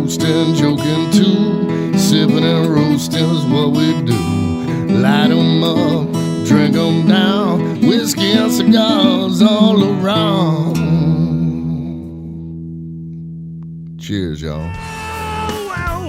toasting, joking too. Sipping and roasting is what we do. Light 'em up, drink 'em down. Whiskey and cigars all around. Cheers, y'all.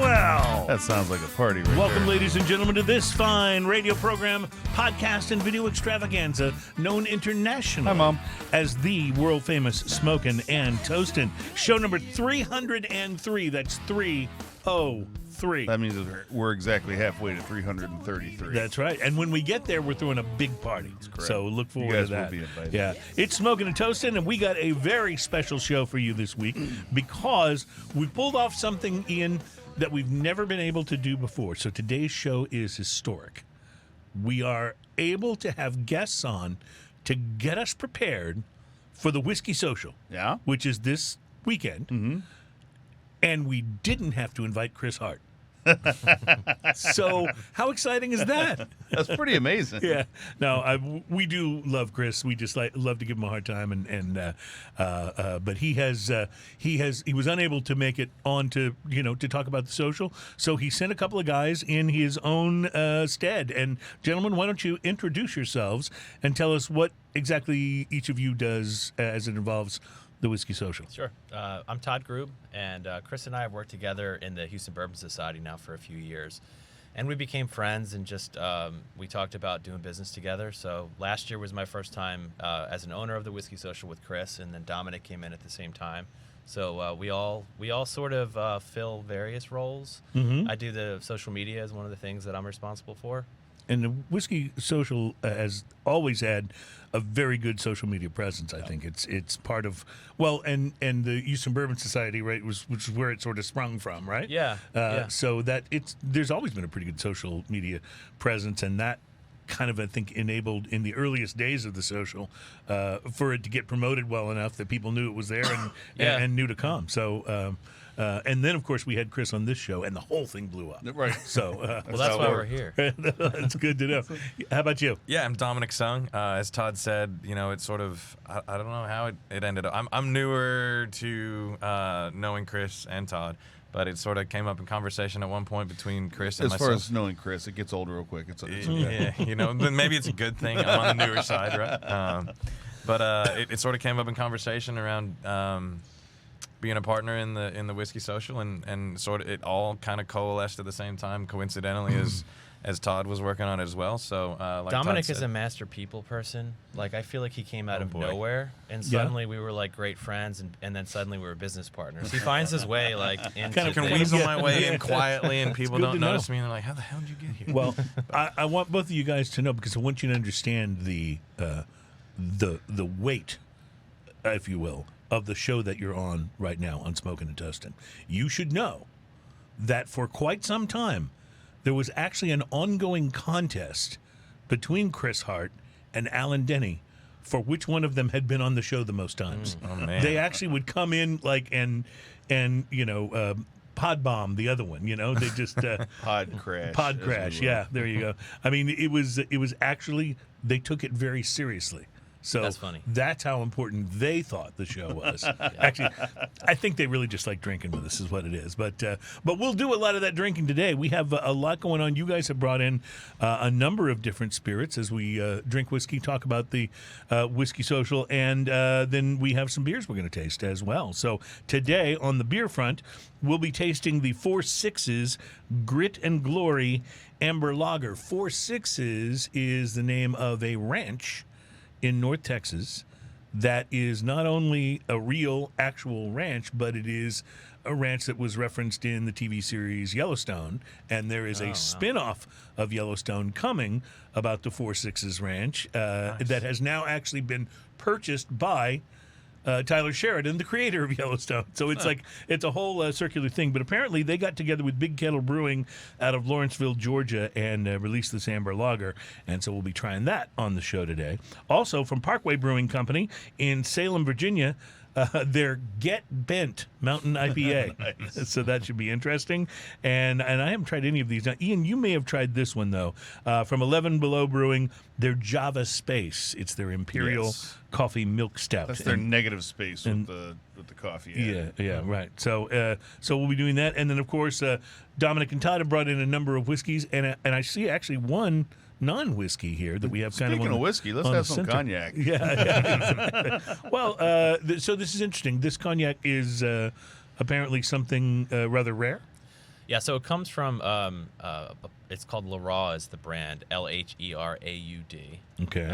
Well. That sounds like a party right Welcome, there. ladies and gentlemen, to this fine radio program, podcast, and video extravaganza known internationally Hi, Mom. as the world-famous Smokin' and Toastin'. Show number 303. That's 303. That means we're exactly halfway to 333. That's right. And when we get there, we're throwing a big party. correct. So look forward You guys to that. will be invited. Yeah. It's Smokin' and Toastin', and we got a very special show for you this week because we pulled off something, Ian, that we've never been able to do before. So today's show is historic. We are able to have guests on to get us prepared for the Whiskey Social, Yeah? which is this weekend. Mm-hmm. And we didn't have to invite Chris Hart. So how exciting is that? That's pretty amazing. Yeah, no, we do love Chris. We just love to give him a hard time, but he was unable to make it on to talk about the social. So he sent a couple of guys in his own stead. And gentlemen, why don't you introduce yourselves and tell us what exactly each of you does as it involves the Whiskey Social. Sure. I'm Todd Grube, and Chris and I have worked together in the Houston Bourbon Society now for a few years. And we became friends and just we talked about doing business together. So last year was my first time as an owner of the Whiskey Social with Chris, and then Dominic came in at the same time. So we all sort of fill various roles. Mm-hmm. I do the social media as one of the things that I'm responsible for. And the Whiskey Social has always had a very good social media presence. I think it's part of and the Houston Bourbon Society, right, which is where it sort of sprung from, right? Yeah. So that there's always been a pretty good social media presence, and that kind of, I think, enabled in the earliest days of the social for it to get promoted well enough that people knew it was there and knew to come. So. And then, of course, we had Chris on this show, and the whole thing blew up. Right. So, Well, that's why we're here. That's good to know. How about you? Yeah, I'm Dominic Sung. As Todd said, it's sort of, I don't know how it ended up. I'm newer to knowing Chris and Todd, but it sort of came up in conversation at one point between Chris and As myself. far as knowing Chris, it gets old real quick. It's Yeah, then maybe it's a good thing. I'm on the newer side, right? But it sort of came up in conversation around being a partner in the Whiskey Social, and sort of it all kind of coalesced at the same time, coincidentally, as Todd was working on it as well. So like Dominic Todd is said, a master people person. Like, I feel like he came out of boy. nowhere, and suddenly we were like great friends, and then suddenly we were business partners. He finds his way like into kind of can things. weasel my way in quietly, and people good don't to know. notice me, and they're like, "How the hell did you get here?" Well, I want both of you guys to know, because I want you to understand the weight, if you will, of the show that you're on right now on Smokin' and Toastin'. You should know that for quite some time, there was actually an ongoing contest between Chris Hart and Alan Denny for which one of them had been on the show the most times. Oh man, They actually would come in and pod bomb the other one. They just Pod crash. pod as crash. we will. Yeah, there you go. I mean, it was actually, they took it very seriously. So That's funny. That's how important they thought the show was. Actually, I think they really just like drinking with us, is what it is. But we'll do a lot of that drinking today. We have a lot going on. You guys have brought in a number of different spirits as we drink whiskey, talk about the Whiskey Social, and then we have some beers we're going to taste as well. So today on the beer front, we'll be tasting the 4 Sixes Grit and Glory Amber Lager. 4 Sixes is the name of a ranch in North Texas that is not only a real, actual ranch, but it is a ranch that was referenced in the TV series Yellowstone, and there is a spin-off of Yellowstone coming about the 4 Sixes Ranch that has now actually been purchased by Tyler Sheridan, the creator of Yellowstone. So it's it's a whole circular thing. But apparently they got together with Big Kettle Brewing out of Lawrenceville, Georgia, and released this Amber Lager. And so we'll be trying that on the show today. Also from Parkway Brewing Company in Salem, Virginia, their Get Bent Mountain IPA. Nice. So that should be interesting. And I haven't tried any of these. Now, Ian, you may have tried this one, though. From 11 Below Brewing, their Java Space. It's their Imperial Yes. Coffee Milk Stout. That's their And- negative space with the coffee. yeah, right. So we'll be doing that. And then, of course, Dominic and Todd have brought in a number of whiskeys. And I see actually one non-whiskey here that we have kind Speaking of on of the- whiskey, let's on have the some center. cognac. Yeah. Well, so this is interesting. This cognac is apparently something rather rare. Yeah, so it comes from, it's called Laraud is the brand, Lheraud. Okay.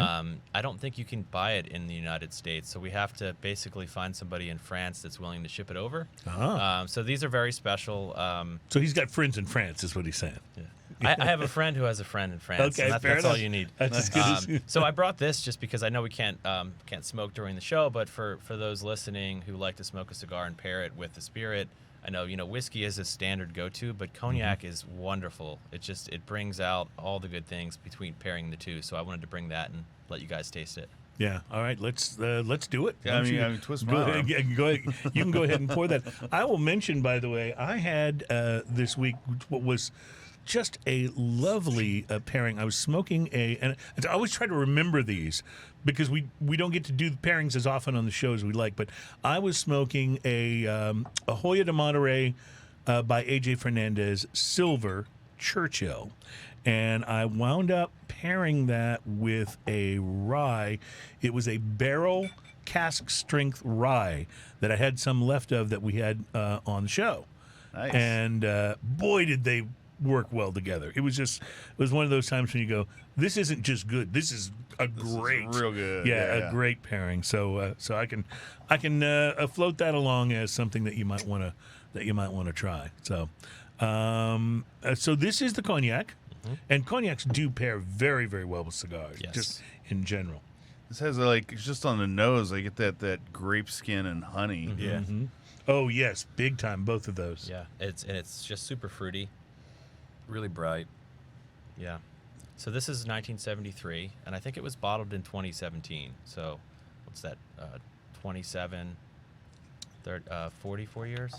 I don't think you can buy it in the United States, so we have to basically find somebody in France that's willing to ship it over. So these are very special. So he's got friends in France, is what he's saying. I have a friend who has a friend in France. Okay, and fair that's all enough. you need. That's as good as So I brought this just because I know we can't smoke during the show, but for those listening who like to smoke a cigar and pair it with the spirit, I know whiskey is a standard go-to, but cognac is wonderful. It brings out all the good things between pairing the two. So I wanted to bring that and let you guys taste it. Yeah. All right. Let's do it. Yeah, Why don't you twist go my ahead, arm. yeah, go ahead. You can go ahead and pour that. I will mention, by the way, I had this week what was just a lovely pairing. I was smoking and I always try to remember these because we don't get to do the pairings as often on the show as we like. But I was smoking a Hoya de Monterey by AJ Fernandez Silver Churchill. And I wound up pairing that with a rye. It was a barrel cask strength rye that I had some left of that we had on the show. Nice. And boy, did they work well together. It was one of those times when you go, this isn't just good. This is a great, real good. a great pairing. So I can float that along as something that you might want to try. So so this is the cognac, and cognacs do pair very, very well with cigars, Yes. just in general. This has it's just on the nose. I get that grape skin and honey. Yeah. Oh yes, big time, both of those. Yeah, it's just super fruity. Really bright. Yeah. So this is 1973, and I think it was bottled in 2017. So what's that? 27, 44 years?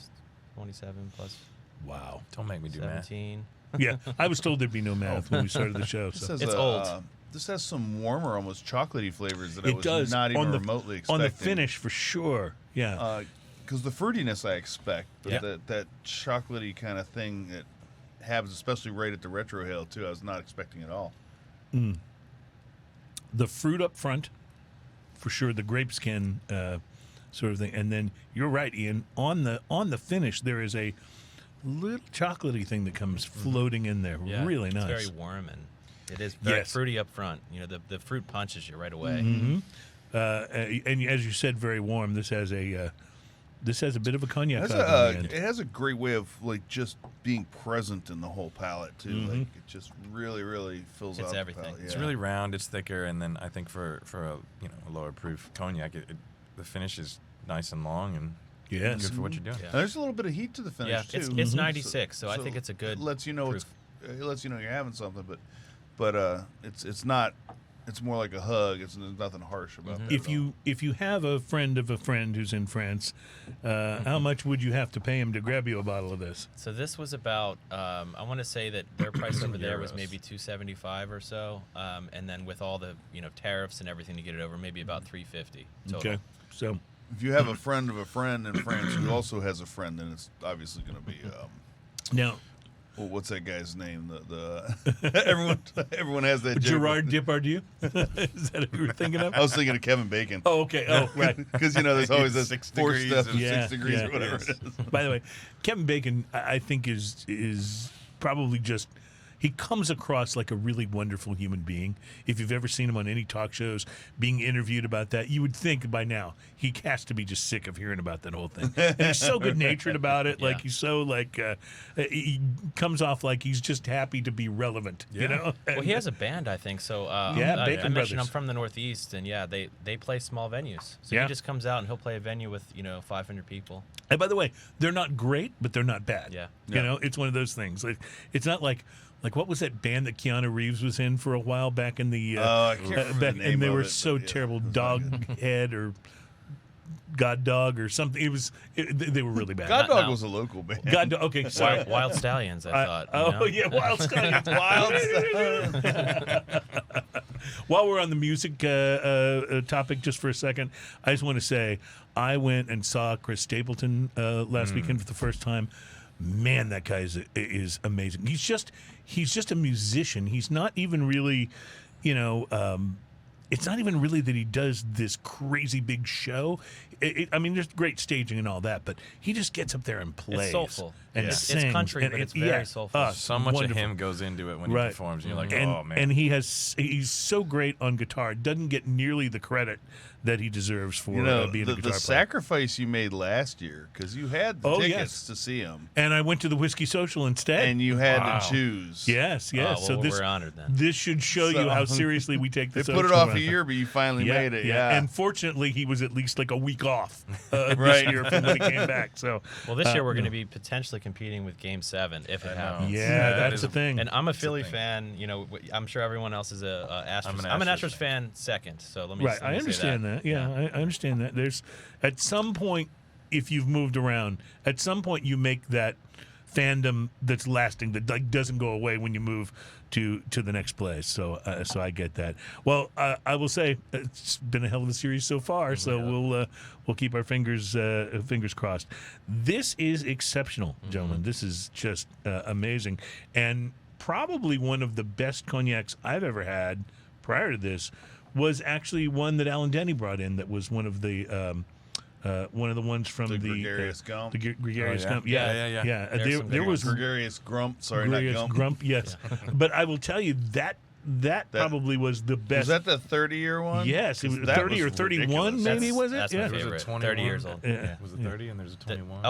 27 plus Wow. Don't make me do math. 17. Yeah, I was told there'd be no math when we started the show. This So. has It's old. This has some warmer, almost chocolatey flavors that I It was does not even on the remotely expecting. on the finish for sure. Yeah. Because the fruitiness I expect, but Yeah. that chocolatey kind of thing that happens, especially right at the retrohale too, I was not expecting at all. The fruit up front, for sure. The grape skin sort of thing, and then you're right, Ian. On the finish, there is a little chocolatey thing that comes floating in there. Yeah, Really nice. It's very warm, and it is very Yes. fruity up front. The fruit punches you right away. And as you said, very warm. This has a bit of a cognac. It has, hug on the end. it has a great way of just being present in the whole palate too. Like it just really, really fills It's out everything. the palate. It's Yeah. really round. It's thicker, and then I think for a lower proof cognac, the finish is nice and long and Yes. good for what you're doing. Yeah. And there's a little bit of heat to the finish Yeah, too. it's 96, so I think it's a good It lets you know proof. it lets you know you're having something, but it's not. It's more like a hug. There's nothing harsh about that. If you have a friend of a friend who's in France, how much would you have to pay him to grab you a bottle of this? So this was about, I want to say that their price over there was Euros. maybe $275 or so, and then with all the tariffs and everything to get it over, maybe about $350 total. Okay, so If you have a friend of a friend in France who also has a friend, then it's obviously going to be. now Well, what's that guy's name? The everyone has that. joke. Gerard Depardieu, is that who you were thinking of? I was thinking of Kevin Bacon. Oh, okay. Oh, right. Because there's always this 6 4 degrees steps of- of Yeah, 6 degrees yeah, or whatever yes. it is. By the way, Kevin Bacon, I think is probably just. He comes across like a really wonderful human being. If you've ever seen him on any talk shows being interviewed about that, you would think by now he has to be just sick of hearing about that whole thing. And he's so good-natured about it. Like Yeah. he's so he comes off like he's just happy to be relevant. You know. Well, he has a band, I think. So Yeah, I Bacon mentioned I'm Brothers. from the Northeast, and yeah, they play small venues. So Yeah. he just comes out and he'll play a venue with 500 people. And by the way, they're not great, but they're not bad. Yeah. You know, it's one of those things. It's not like what was that band that Keanu Reeves was in for a while back in the I can't remember the name and they of were it, so but yeah. terrible, Doghead or God Dog or something. They were really bad. God Dog now. was a local band. God Dog. Okay, sorry. Wild Stallions, I thought. Oh yeah, Wild Stallions. While we're on the music topic, just for a second, I just want to say I went and saw Chris Stapleton last weekend for the first time. Man, that guy is amazing. He's just a musician. He's not even really, it's not even really that he does this crazy big show. I mean, there's great staging and all that, but he just gets up there and plays. It's soulful. And It's sings. country, and but it's very soulful. So much wonderful. of him goes into it when he Right. performs, and you're like, And, oh man. and he's so great on guitar. Doesn't get nearly the credit that he deserves for being a guitar the player. sacrifice you made last year, because you had the tickets to see him, And I went to the Whiskey Social instead. and you had Wow. to choose. yes. Well, So we're honored then. this should show you how seriously we take the They put it social off around. a year, but you finally made it. Yeah. And fortunately, he was at least like a week off this Right. year from when he came back. So, Well, this year we're going to be potentially competing with Game 7 if it happens. yeah, that that's is the thing. And I'm a Philly thing. fan. I'm sure everyone else is a Astros. I'm an I'm an Astros Astros fan second. So let me. Right, let me I say understand that. Yeah, I understand that. There's at some point, if you've moved around, at some point you make that fandom that's lasting, that like doesn't go away when you move to the next place. So so I get that. Well, I will say it's been a hell of a series so far. So we'll keep our fingers crossed. This is exceptional, gentlemen. This is just amazing, and probably one of the best cognacs I've ever had prior to this was actually one that Alan Denny brought in. That was one of the ones from The the Gregarious Gump. The Gregarious Oh, yeah? Gump. Yeah. There's some There good was Gregarious Grump. Sorry, Gregarious not Gump. Grump. Yes, but I will tell you that probably was the best. Was that the 30-year one? Yes, it was 'Cause that 30 or was 31, ridiculous. maybe was it? That's Yeah. my Was it favorite. 21? 30 years old. Yeah. Was it 30 and there's a 21?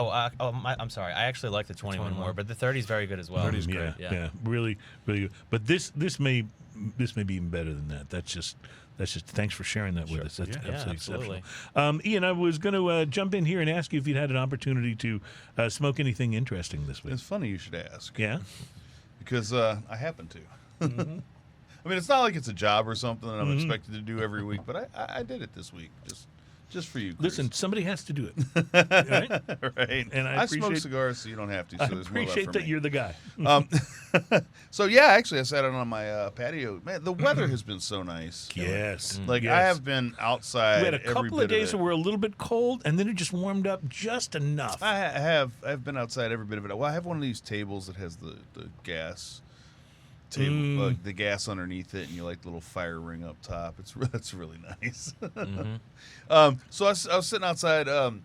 I'm sorry. I actually like the 21 more, 21. but the 30 is very good as well. 30 is Yeah, great. yeah, really, really good. But this may be even better than that. That's just thanks for sharing that with us. That's Yeah, absolutely absolutely. exceptional. Ian, I was going to jump in here and ask you if you'd had an opportunity to smoke anything interesting this week. It's funny you should ask. Yeah. Because I happen to. I mean, it's not like it's a job or something that I'm expected to do every week, but I did it this week, just for you, Cruze. Listen, somebody has to do it. Right? right? and I smoke appreciate- cigars, so you don't have to. So I there's more left appreciate for that me. you're the guy. So yeah, actually, I sat out on my patio. Man, the weather has been so nice. Yes. Like Yes. I have been outside. We had a every couple bit of days it. that were a little bit cold, and then it just warmed up just enough. I've been outside every bit of it. Well, I have one of these tables that has the gas table, the gas underneath it, and you like the little fire ring up top. That's really nice. So I was sitting outside, and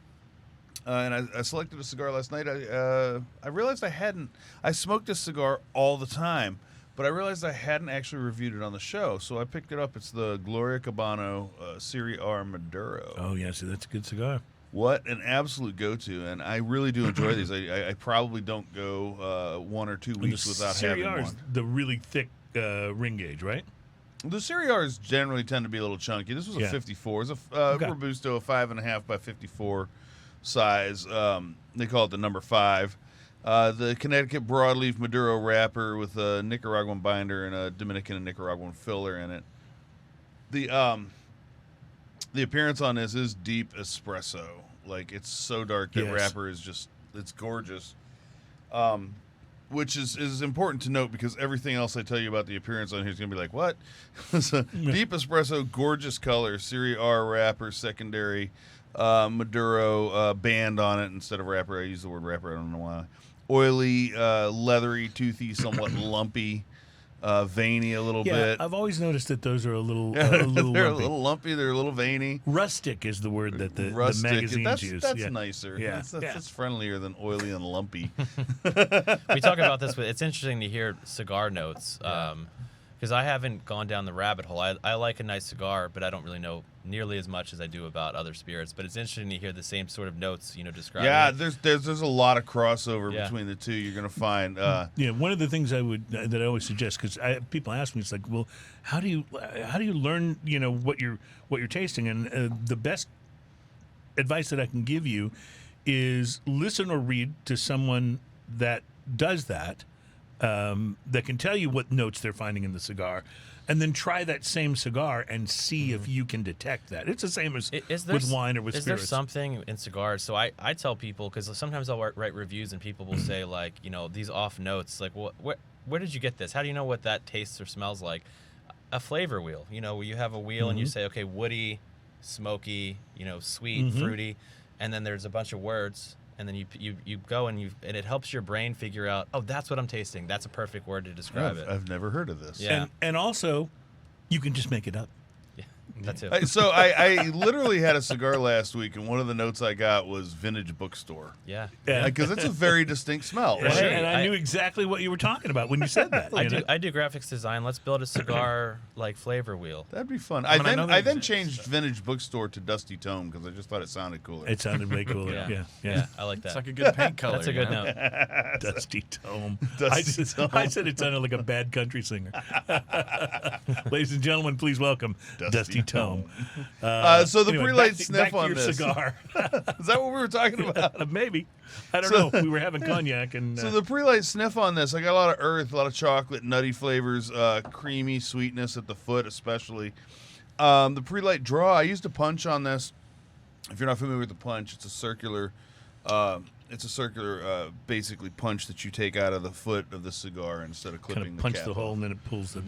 I selected a cigar last night. I realized I smoked this cigar all the time, but I realized I hadn't actually reviewed it on the show. So I picked it up. It's the Gloria Cubana Serie Maduro. Oh, yeah, see, that's a good cigar. What an absolute go-to, and I really do enjoy these. I probably don't go 1 or 2 weeks without having Serie is one. the really thick ring gauge, right? The Series generally tend to be a little chunky. This was a 54. It's a Robusto, a 5.5 by 54 size. They call it the number 5. The Connecticut broadleaf Maduro wrapper with a Nicaraguan binder and a Dominican and Nicaraguan filler in it. The appearance on this is deep espresso. Like, it's so dark. That wrapper is it's gorgeous. Which is important to note because everything else I tell you about the appearance on here is going to be like, what? So, deep espresso, gorgeous color, Serie R wrapper, secondary, Maduro band on it instead of wrapper. I use the word wrapper, I don't know why. Oily, leathery, toothy, somewhat lumpy. Veiny a little bit. I've always noticed that those are a little they're lumpy. a little lumpy. They're a little veiny. Rustic is the word that the magazines use. That's nicer. Yeah. That's friendlier than oily and lumpy. We talk about this, but it's interesting to hear cigar notes because I haven't gone down the rabbit hole. I like a nice cigar, but I don't really know nearly as much as I do about other spirits. But it's interesting to hear the same sort of notes, describing. Yeah, it. there's a lot of crossover between the two. You're gonna find. One of the things I always suggest, because people ask me, it's like, well, how do you learn what you're tasting? And the best advice that I can give you is listen or read to someone that does that. that can tell you what notes they're finding in the cigar, and then try that same cigar and see if you can detect that. It's the same as with wine or with spirits. Is there something in cigars? So I tell people, because sometimes I'll write reviews and people will say, like, these off notes, like, where did you get this? How do you know what that tastes or smells like? A flavor wheel. Where you have a wheel and you say, okay, woody, smoky, sweet, fruity, and then there's a bunch of words. And then you go and it helps your brain figure out, oh, that's what I'm tasting. That's a perfect word to describe it. I've never heard of this. Yeah. And also, you can just make it up. Yeah, that's it. So I literally had a cigar last week, and one of the notes I got was vintage bookstore. Yeah. Because it's a very distinct smell. Yeah, Right? and I knew exactly what you were talking about when you said that. I do graphics design. Let's build a cigar like flavor wheel. That'd be fun. I then changed vintage bookstore to Dusty Tome because I just thought it sounded cooler. It sounded way cooler. Yeah. I like that. It's like a good paint color. That's a good note. Dusty Tome. Dusty Tome. I said it sounded like a bad country singer. Ladies and gentlemen, please welcome Dusty Tome. So the anyway, pre-light back sniff to on your this. cigar. Is that what we were talking about? Maybe. I don't know. We were having cognac and. So the pre-light sniff on this, I got a lot of earth, a lot of chocolate, nutty flavors, creamy sweetness at the foot, especially. The pre-light draw, I used a punch on this. If you're not familiar with the punch, it's a circular. Basically punch that you take out of the foot of the cigar instead of clipping kind of the punch cap the hole off. and then it pulls the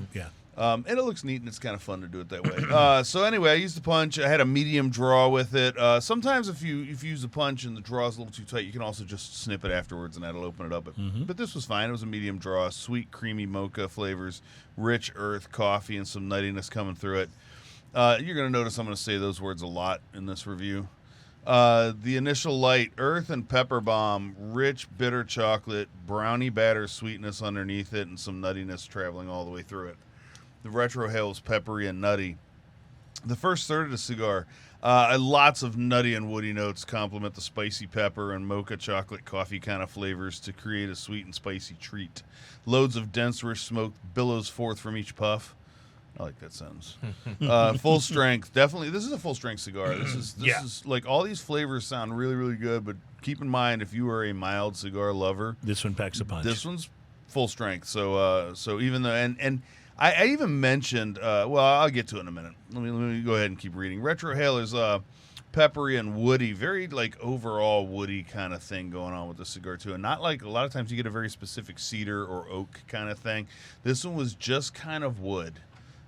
And it looks neat, and it's kind of fun to do it that way. So anyway, I used the punch. I had a medium draw with it. Sometimes if you use the punch and the draw is a little too tight, you can also just snip it afterwards, and that'll open it up. But this was fine. It was a medium draw, sweet, creamy mocha flavors, rich earth, coffee, and some nuttiness coming through it. You're going to notice I'm going to say those words a lot in this review. The initial light, earth and pepper bomb, rich, bitter chocolate, brownie batter sweetness underneath it, and some nuttiness traveling all the way through it. The retrohale is peppery and nutty. The first third of the cigar, lots of nutty and woody notes complement the spicy pepper and mocha chocolate coffee kind of flavors to create a sweet and spicy treat. Loads of dense, rich smoke billows forth from each puff. I like that sentence. Full strength, definitely. This is a full strength cigar. This is like all these flavors sound really, really good. But keep in mind, if you are a mild cigar lover, this one packs a punch. This one's full strength. So even though and I even mentioned, well, I'll get to it in a minute. Let me go ahead and keep reading. Retrohale is peppery and woody, very like overall woody kind of thing going on with the cigar too. And not like a lot of times you get a very specific cedar or oak kind of thing. This one was just kind of wood.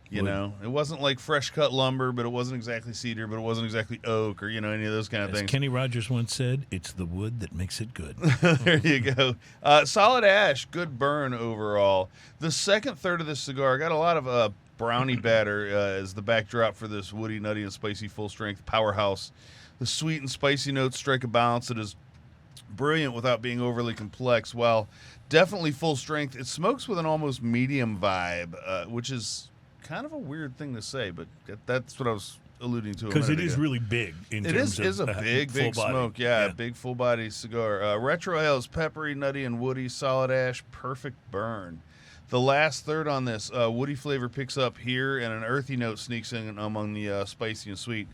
You know, it wasn't like fresh cut lumber, but it wasn't exactly cedar, but it wasn't exactly oak or, any of those kind of things. Kenny Rogers once said, it's the wood that makes it good. There you go. Solid ash, good burn overall. The second third of this cigar got a lot of brownie batter as the backdrop for this woody, nutty, and spicy full-strength powerhouse. The sweet and spicy notes strike a balance that is brilliant without being overly complex. While definitely full strength, it smokes with an almost medium vibe, which is kind of a weird thing to say, but that's what I was alluding to. Because it is really big. It is a big smoke. Yeah, big full body cigar. Retrohale is peppery, nutty, and woody. Solid ash, perfect burn. The last third on this woody flavor picks up here, and an earthy note sneaks in among the spicy and sweet.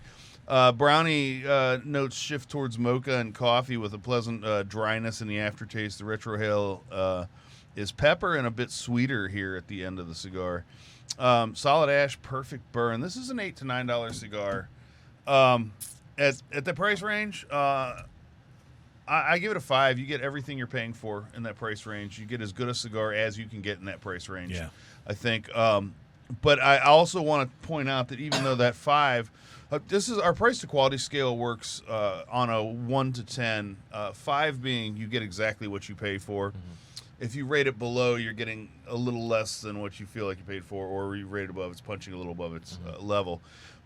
Brownie notes shift towards mocha and coffee with a pleasant dryness in the aftertaste. The retrohale is pepper and a bit sweeter here at the end of the cigar. Solid ash, perfect burn. This is an $8 to $9 cigar. At the price range, I give it a 5. You get everything you're paying for in that price range. You get as good a cigar as you can get in that price range. Yeah. I think. But I also want to point out that even though that 5, this is our price to quality scale works on a 1 to 10. 5 being you get exactly what you pay for. Mm-hmm. If you rate it below, you're getting a little less than what you feel like you paid for, or you rate it above, it's punching a little above its level.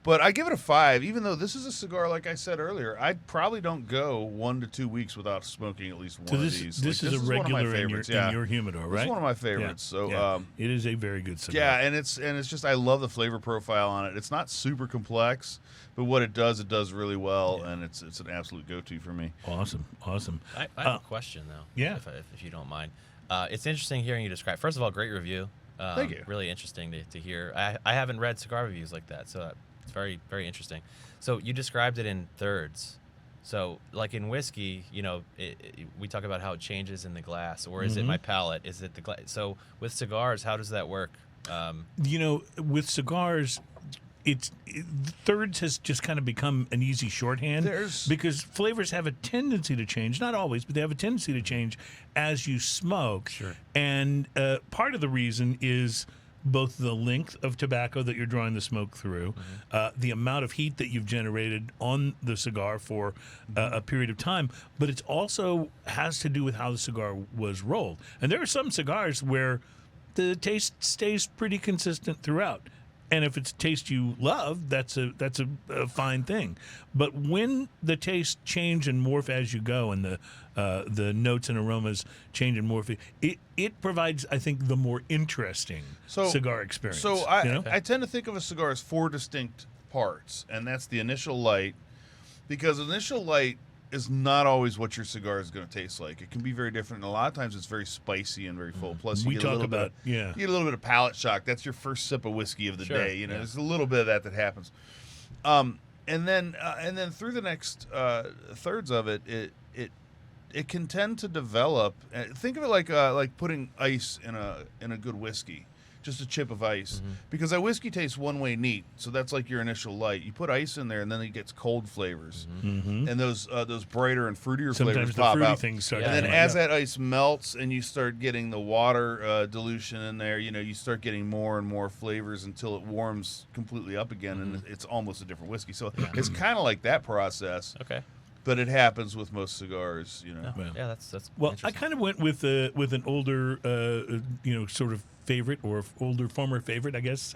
But I give it a 5, even though this is a cigar, like I said earlier, I probably don't go 1 to 2 weeks without smoking at least one of these. This is a regular in your humidor, right? It's one of my favorites. Yeah. So it is a very good cigar. Yeah, and it's just I love the flavor profile on it. It's not super complex, but what it does really well, and it's an absolute go-to for me. Awesome. I have a question though. Yeah, if you don't mind. It's interesting hearing you describe. First of all, great review. Thank you. Really interesting to hear. I haven't read cigar reviews like that, so it's very, very interesting. So you described it in thirds. So, like in whiskey, we talk about how it changes in the glass, or is it my palate? Is it the glass? So, with cigars, how does that work? With cigars, thirds has just kind of become an easy shorthand because flavors have a tendency to change. Not always, but they have a tendency to change as you smoke. Sure. And part of the reason is both the length of tobacco that you're drawing the smoke through, the amount of heat that you've generated on the cigar for a period of time, but it also has to do with how the cigar was rolled. And there are some cigars where the taste stays pretty consistent throughout. And if it's a taste you love, that's a fine thing. But when the tastes change and morph as you go, and the notes and aromas change and morph, it provides, I think, the more interesting cigar experience. So I tend to think of a cigar as 4 distinct parts, and that's the initial light, because initial light is not always what your cigar is going to taste like. It can be very different, and a lot of times it's very spicy and very full. Plus, you get a little bit of palate shock. That's your first sip of whiskey of the day. There's a little bit of that happens, and then through the next thirds of it, it can tend to develop. Think of it like putting ice in a good whiskey. Just a chip of ice, because that whiskey tastes one way neat. So that's like your initial light. You put ice in there, and then it gets cold flavors, and those brighter and fruitier flavors pop fruity out. Things start and then as that ice melts, and you start getting the water dilution in there, you start getting more and more flavors until it warms completely up again, and it's almost a different whiskey. So it's kind of like that process. Okay. But it happens with most cigars, Yeah, that's well. I kind of went with an older, sort of favorite or older former favorite, I guess,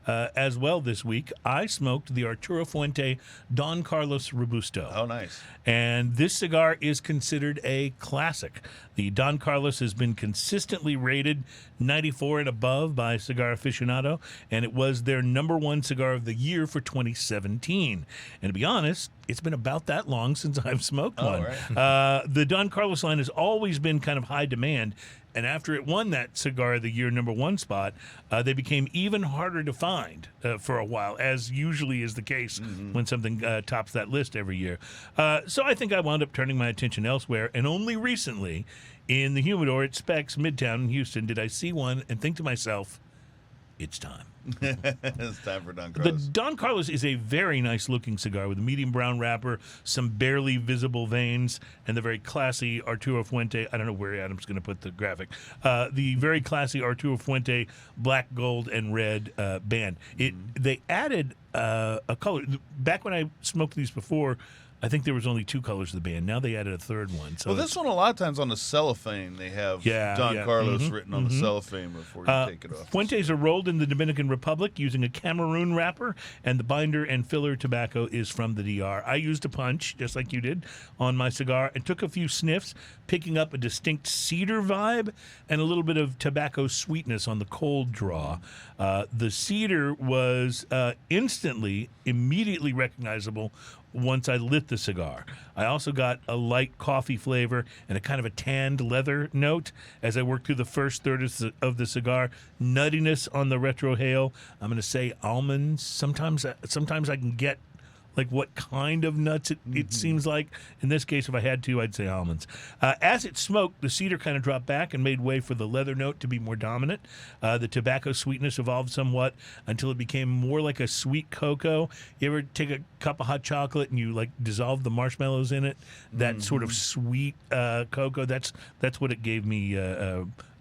as well this week. I smoked the Arturo Fuente Don Carlos Robusto. Oh, nice. And this cigar is considered a classic. The Don Carlos has been consistently rated 94 and above by Cigar Aficionado, and it was their #1 cigar of the year for 2017. And to be honest, it's been about that long since I've smoked one. Right. The Don Carlos line has always been kind of high demand, and after it won that Cigar of the Year #1 spot, they became even harder to find for a while, as usually is the case when something tops that list every year. So I think I wound up turning my attention elsewhere, and only recently in the humidor at Specs Midtown in Houston did I see one and think to myself, it's time. It's time for Don The Carlos. Don Carlos is a very nice-looking cigar with a medium brown wrapper, some barely visible veins, and the very classy Arturo Fuente. I don't know where Adam's going to put the graphic. The very classy Arturo Fuente black, gold, and red band. They added a color. Back when I smoked these before, I think there was only 2 colors of the band. Now they added a third one. So this one, a lot of times on the cellophane, they have Don Carlos written on the cellophane before you take it off. Fuentes are rolled in the Dominican Republic using a Cameroon wrapper, and the binder and filler tobacco is from the DR. I used a punch, just like you did, on my cigar and took a few sniffs, picking up a distinct cedar vibe and a little bit of tobacco sweetness on the cold draw. The cedar was immediately recognizable once I lit the cigar. I also got a light coffee flavor and a kind of a tanned leather note as I worked through the first third of the cigar. Nuttiness on the retrohale. I'm going to say almonds. Sometimes I can get like what kind of nuts it seems like. In this case, if I had to, I'd say almonds. As it smoked, the cedar kind of dropped back and made way for the leather note to be more dominant. The tobacco sweetness evolved somewhat until it became more like a sweet cocoa. You ever take a cup of hot chocolate and you like dissolve the marshmallows in it? That sort of sweet cocoa. That's what it gave me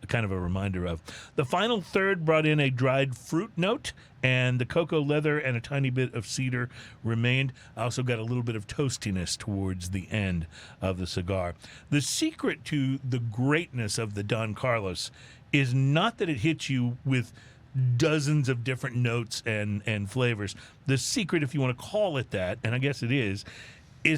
kind of a reminder of. The final third brought in a dried fruit note, and the cocoa leather and a tiny bit of cedar remained. I also got a little bit of toastiness towards the end of the cigar. The secret to the greatness of the Don Carlos is not that it hits you with dozens of different notes and flavors. The secret, if you want to call it that, and I guess it is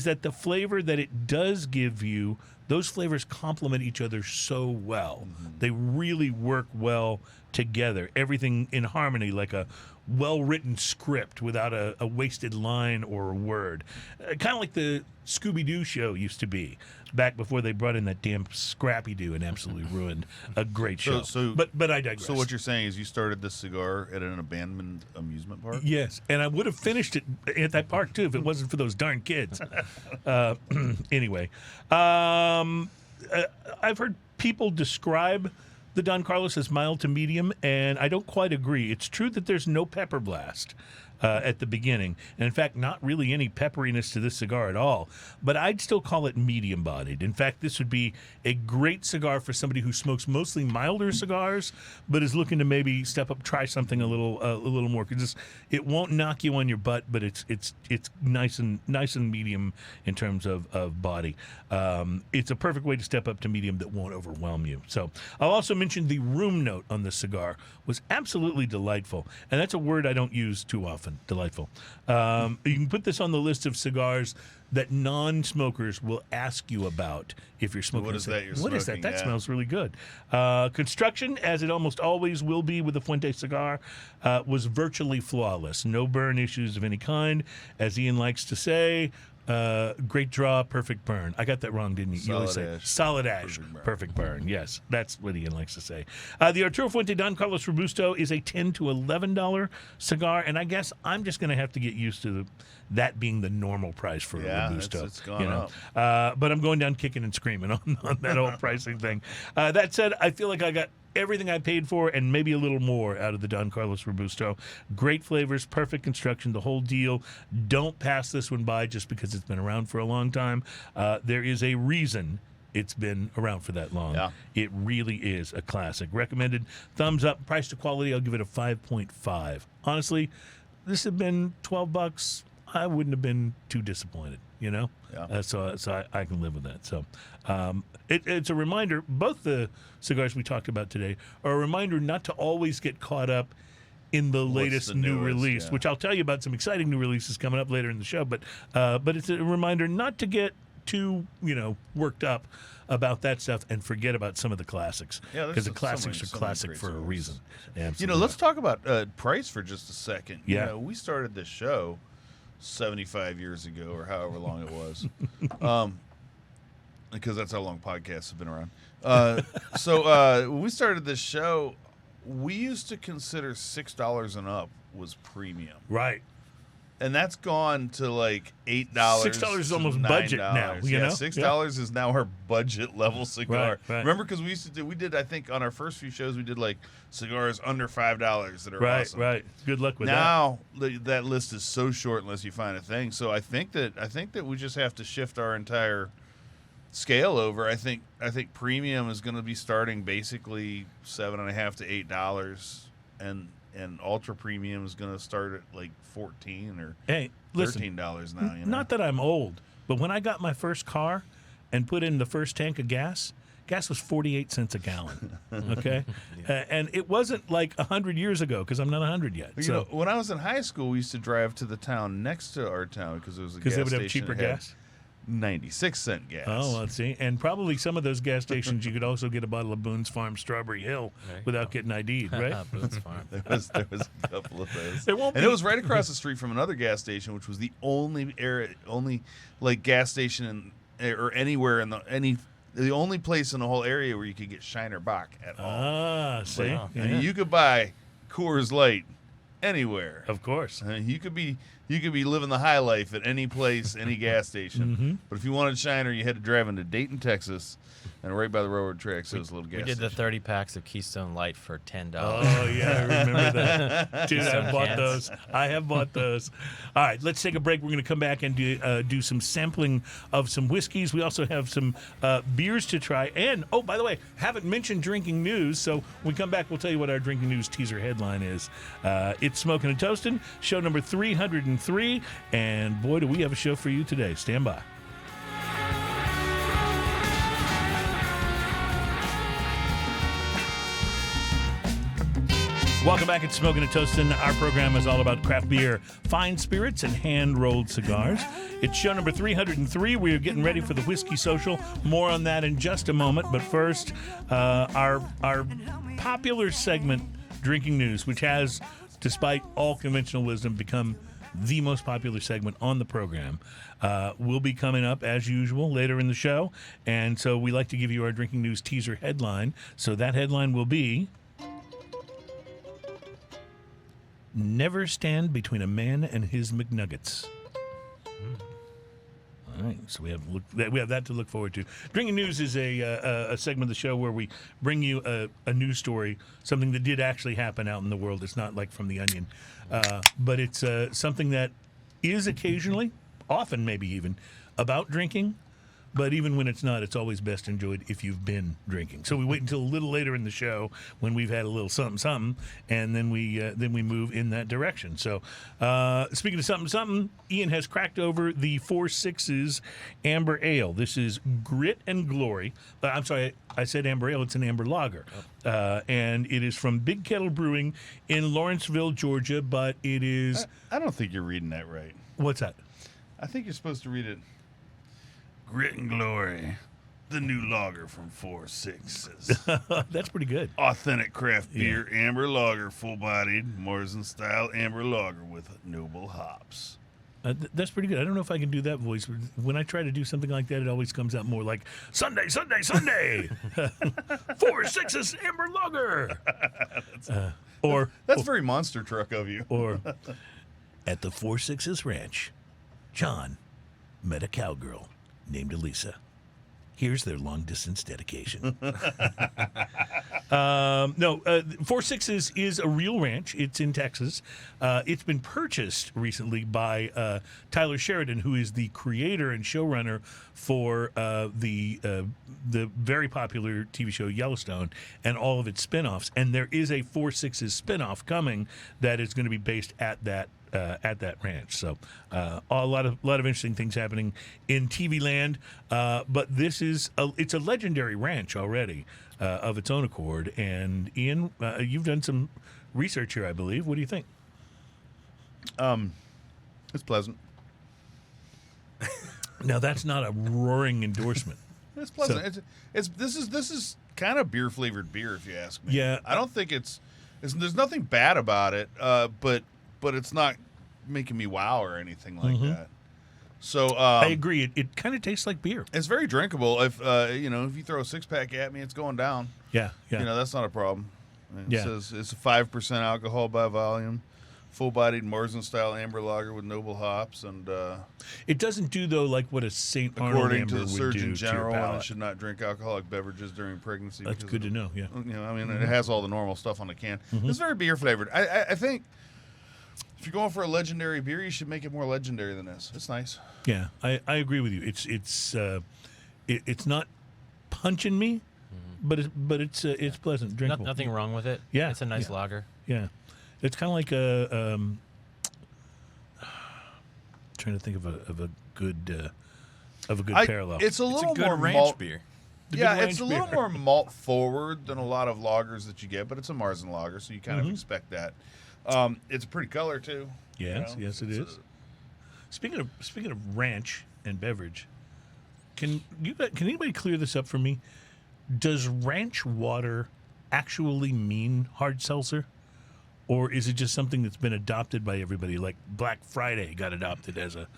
that the flavor that it does give you, those flavors complement each other so well. They really work well together, everything in harmony, like a well-written script without a wasted line or a word. Kind of like the Scooby-Doo show used to be back before they brought in that damn Scrappy-Doo and absolutely ruined a great show. But I digress. So what you're saying is you started this cigar at an abandoned amusement park? Yes, and I would have finished it at that park too if it wasn't for those darn kids. Anyway, I've heard people describe the Don Carlos is mild to medium, and I don't quite agree. It's true that there's no pepper blast at the beginning, and in fact, not really any pepperiness to this cigar at all. But I'd still call it medium-bodied. In fact, this would be a great cigar for somebody who smokes mostly milder cigars, but is looking to maybe step up, try something a little more. Because it won't knock you on your butt, but it's nice and medium in terms of body. It's a perfect way to step up to medium that won't overwhelm you. So I'll also mention the room note on this cigar was absolutely delightful, and that's a word I don't use too often. Delightful. You can put this on the list of cigars that non-smokers will ask you about if you're smoking. What is that you're smoking? What is that? That Yeah. smells really good. Construction, as it almost always will be with a Fuente cigar, was virtually flawless. No burn issues of any kind. As Ian likes to say, great draw, perfect burn. I got that wrong, didn't you? You always say solid ash, perfect burn. Yes, that's what Ian likes to say. The Arturo Fuente Don Carlos Robusto is a $10 to $11 cigar, and I guess I'm just going to have to get used to that being the normal price for a Robusto. It's gone up. But I'm going down kicking and screaming on that whole pricing thing. That said, I feel like I got everything I paid for and maybe a little more out of the Don Carlos Robusto. Great flavors, perfect construction, the whole deal. Don't pass this one by just because it's been around for a long time. There is a reason it's been around for that long. Yeah. It really is a classic. Recommended, thumbs up. Price to quality, I'll give it a 5.5. Honestly, this had been $12. I wouldn't have been too disappointed, you know? Yeah. So I can live with that. So it's a reminder, both the cigars we talked about today are a reminder not to always get caught up in the latest the new newest, release, yeah. which I'll tell you about some exciting new releases coming up later in the show. But it's a reminder not to get too, worked up about that stuff and forget about some of the classics. Yeah, because the there's classics so are many classic great for a cigars. reason. Absolutely. Let's talk about price for just a second. Yeah. We started this show 75 years ago or however long it was. Because that's how long podcasts have been around. When we started this show, we used to consider $6 and up was premium. Right. And that's gone to like $8. $6 is almost budget now, you know? $6 is now our budget level cigar. Right. Remember, because we did, I think on our first few shows, we did like cigars under $5 that are awesome. Right. Good luck with that. Now that list is so short unless you find a thing. So I think that we just have to shift our entire scale over. I think premium is going to be starting basically $7.50 to $8, and ultra premium is going to start at like $14 or $13 now. Not that I'm old, but when I got my first car and put in the first tank of gas was 48 cents a gallon. Okay, and it wasn't like 100 years ago because I'm not 100 yet. So when I was in high school, we used to drive to the town next to our town because it was a gas they would have station cheaper that had gas. 96-cent gas. Oh, let's see. And probably some of those gas stations you could also get a bottle of Boone's Farm Strawberry Hill without getting ID'd, right? Boone's Farm. There was a couple of those. It It was right across the street from another gas station, which was the only gas station or anywhere in the only place in the whole area where you could get Shiner Bock at all. Ah, see? Wow. Yeah. And you could buy Coors Light anywhere. Of course. You could be living the high life at any place, any gas station. Mm-hmm. But if you wanted Shiner, you had to drive into Dayton, Texas, and right by the railroad tracks, there was a little gas We did the station. 30 packs of Keystone Light for $10. Oh, yeah, I remember that. Dude, Some I've bought cans. those. I have bought those. All right, let's take a break. We're going to come back and do some sampling of some whiskeys. We also have some beers to try. And, oh, by the way, haven't mentioned drinking news, so when we come back, we'll tell you what our drinking news teaser headline is. It's Smoking and Toasting, show number 303, and boy, do we have a show for you today. Stand by. Welcome back at Smoking and Toasting. Our program is all about craft beer, fine spirits, and hand-rolled cigars. It's show number 303. We are getting ready for the Whiskey Social. More on that in just a moment. But first, our popular segment drinking news, which has, despite all conventional wisdom, become the most popular segment on the program, will be coming up as usual later in the show. And so we like to give you our drinking news teaser headline. So that headline will be: Never stand between a man and his McNuggets. All right, so we have that to look forward to. Drinking News is a segment of the show where we bring you a news story, something that did actually happen out in the world. It's not like from The Onion, but it's something that is occasionally, often maybe even, about drinking. But even when it's not, it's always best enjoyed if you've been drinking. So we wait until a little later in the show when we've had a little something, and then we move in that direction. So speaking of something, Ian has cracked over the 4 6's Amber Ale. This is Grit and Glory. I'm sorry, I said Amber Ale. It's an Amber Lager. And it is from Big Kettle Brewing in Lawrenceville, Georgia, but it is... I don't think you're reading that right. What's that? I think you're supposed to read it... Grit and Glory, the new lager from 4 6's. That's pretty good. Authentic craft beer, amber lager, full-bodied, Morrison-style amber lager with noble hops. That's pretty good. I don't know if I can do that voice. When I try to do something like that, it always comes out more like, Sunday, Sunday, Sunday! 4 6's amber lager! That's very monster truck of you. Or, at the 4 6's ranch, John met a cowgirl named Elisa. Here's their long-distance dedication. 4 6's is a real ranch. It's in Texas. It's been purchased recently by Tyler Sheridan, who is the creator and showrunner for the very popular TV show Yellowstone and all of its spinoffs. And there is a 4 6's spinoff coming that is going to be based at that ranch. So a lot of interesting things happening in TV land. But this is it's a legendary ranch already of its own accord. And Ian, you've done some research here, I believe. What do you think? It's pleasant. Now that's not a roaring endorsement. It's pleasant. So, this is kind of beer flavored beer, if you ask me. Yeah, I don't think there's nothing bad about it, but it's not making me wow or anything like that. So I agree. It kind of tastes like beer. It's very drinkable. If if you throw a 6-pack at me, it's going down. Yeah. That's not a problem. It says it's a 5% alcohol by volume, full-bodied Morrison-style amber lager with noble hops, and it doesn't do though like what a St. Arnold according amber to the Surgeon would do General, to your women palate. should not drink alcoholic beverages during pregnancy. That's good to know. Yeah. It has all the normal stuff on the can. It's very beer flavored. I think if you're going for a legendary beer, you should make it more legendary than this. It's nice. Yeah, I agree with you. It's not punching me, but it's pleasant, drinkable. Nothing wrong with it. Yeah, it's a nice lager. Yeah, it's kind of like a. Trying to think of a good parallel. It's a little good more ranch malt beer. It's a little more malt forward than a lot of lagers that you get, but it's a Marzen lager, so you kind of expect that. It's a pretty color too. Yes, yes, it is. Speaking of ranch and beverage, can anybody clear this up for me? Does ranch water actually mean hard seltzer, or is it just something that's been adopted by everybody? Like Black Friday got adopted as a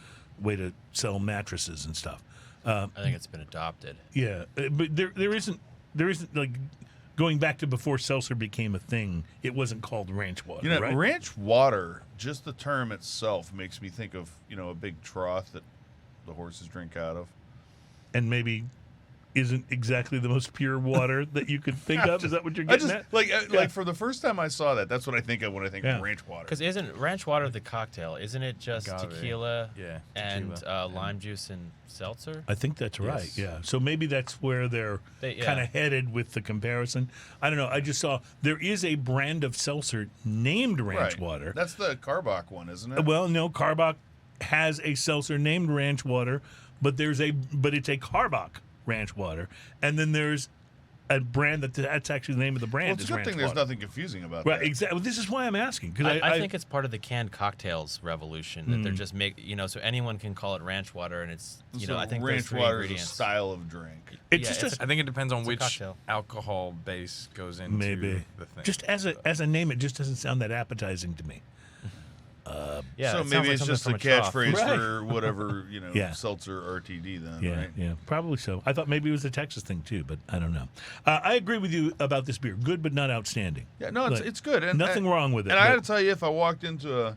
way to sell mattresses and stuff. I think it's been adopted. Yeah, but there isn't like. Going back to before seltzer became a thing, it wasn't called ranch water, right? Ranch water, just the term itself makes me think of, a big trough that the horses drink out of. And maybe isn't exactly the most pure water that you could think of. Is that what you're getting at? Like for the first time I saw that, that's what I think of when I think of ranch water. Because isn't ranch water the cocktail? Isn't it just tequila and lime juice and seltzer? I think that's right. Yes. Yeah. So maybe that's where they're kind of headed with the comparison. I don't know. I just saw there is a brand of seltzer named ranch water. That's the Carbach one, isn't it? Well, no, Carbach has a seltzer named ranch water, but it's a Carbach ranch water, and then there's a brand that's actually the name of the brand. Well, it's is a good ranch thing there's water. nothing confusing about Right, that. exactly. This is why I'm asking because I think it's part of the canned cocktails revolution that they're just so anyone can call it ranch water, and it's So I think there's ranch 3 water is a ingredients. style of drink. it's Yeah, just it's a, I think it depends on a which cocktail. alcohol base goes into maybe the thing. just as a name, it just doesn't sound that appetizing to me. Yeah, So it sounds maybe like it's something just from a trough. catchphrase Right. for whatever, Yeah. seltzer RTD then, Yeah, right? yeah, probably so. I thought maybe it was a Texas thing too, but I don't know. I agree with you about this beer. Good, but not outstanding. Yeah, no, Like, it's good. And, nothing wrong with it. And I got but- to tell you, if I walked into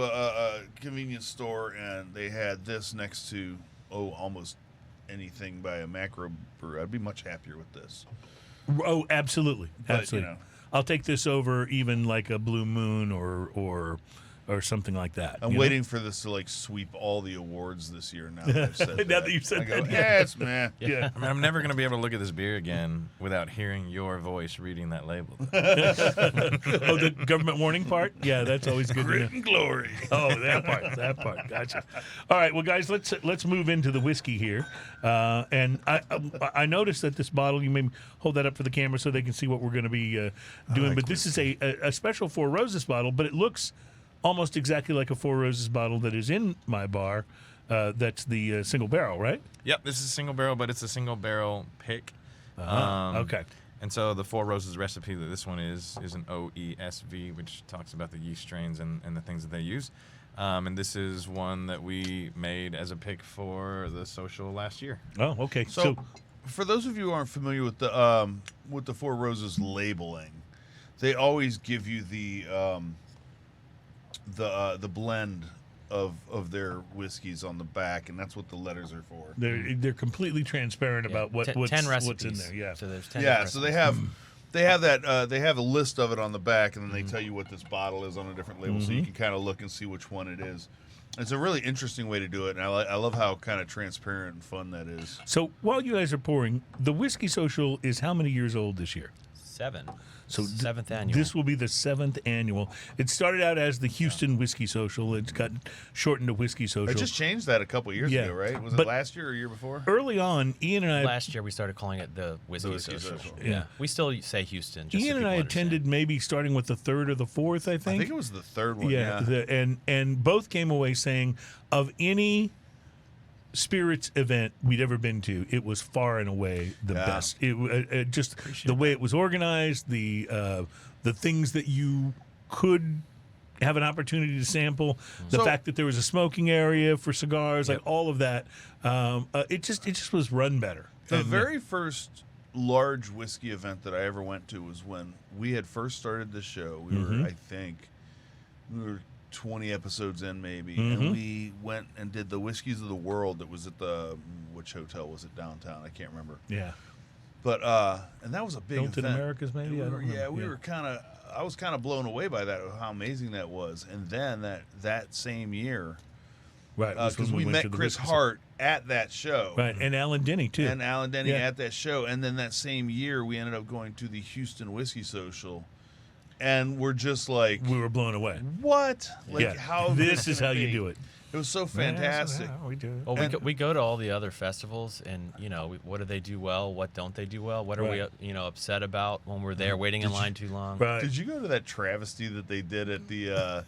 a convenience store and they had this next to almost anything by a macro brewer, I'd be much happier with this. Oh, absolutely, But, absolutely. I'll take this over even like a Blue Moon or something like that. I'm you know? waiting for this to sweep all the awards this year. Now that I've said that, Now that you've said I go, that, yes, man. Yeah. I mean, I'm never going to be able to look at this beer again without hearing your voice reading that label. Oh, the government warning part? Yeah, that's always good to know. Grit and glory. Oh, that part. Gotcha. All right, well, guys, let's move into the whiskey here. And I noticed that this bottle, you may hold that up for the camera so they can see what we're going to be doing. But this is a special Four Roses bottle, but it looks almost exactly like a Four Roses bottle that is in my bar. That's the single barrel, right? Yep, this is a single barrel, but it's a single barrel pick. Okay. And so the Four Roses recipe that this one is an OESV, which talks about the yeast strains and the things that they use. And this is one that we made as a pick for the social last year. Oh, okay. So, for those of you who aren't familiar with the Four Roses labeling, they always give you the blend of their whiskeys on the back, and that's what the letters are for. they're completely transparent about what's 10 recipes. in there. Yeah. So there's 10 Yeah, recipes. so they have that they have a list of it on the back, and then they tell you what this bottle is on a different label, so you can kind of look and see which one it is. It's a really interesting way to do it, and I love how kind of transparent and fun that is. So while you guys are pouring, the Whiskey Social is how many years old this year? 7. So 7th annual. This will be the 7th annual. It started out as the Houston Whiskey Social. It's got shortened to Whiskey Social. I just changed that a couple years Yeah. ago, right? Was it But- last year or year before? Early on, Ian and I Last year we started calling it the Whiskey, Whiskey Social. Social. Yeah. We still say Houston. Just so Ian and I people understand. attended maybe starting with the 3rd or the 4th, I I think. think it was the third one. Yeah, Yeah. and both came away saying of any spirits event we'd ever been to, it was far and away the Yeah. best. It just the way it was organized, the things that you could have an opportunity to sample, the So- fact that there was a smoking area for cigars, like all of that. It just was run better. The And, very first large whiskey event that I ever went to was when we had first started the show. We were, I think, 20 episodes in maybe, and we went and did the Whiskies of the World that was at the, which hotel was it downtown? I can't remember. yeah. But, and that was a big Hilton event. Americas, maybe? We I don't were, remember. we were kind of, I was kind of blown away by that, how amazing that was. And then that same year, Right. was when because we went met to the Chris Whiskey Hart at that show. Right, and Alan Denny too. And Alan Denny Yeah. at that show. And then that same year, we ended up going to the Houston Whiskey Social. And we're just like, We were blown away. what? Like, Yeah. how This good is can how it you be? do it. It was so fantastic. Yeah, we do it. Well, And- we go to all the other festivals, and what do they do well? What don't they do well? What are Right. we upset about when we're there waiting in line too long? Right. Did you go to that travesty that they did at the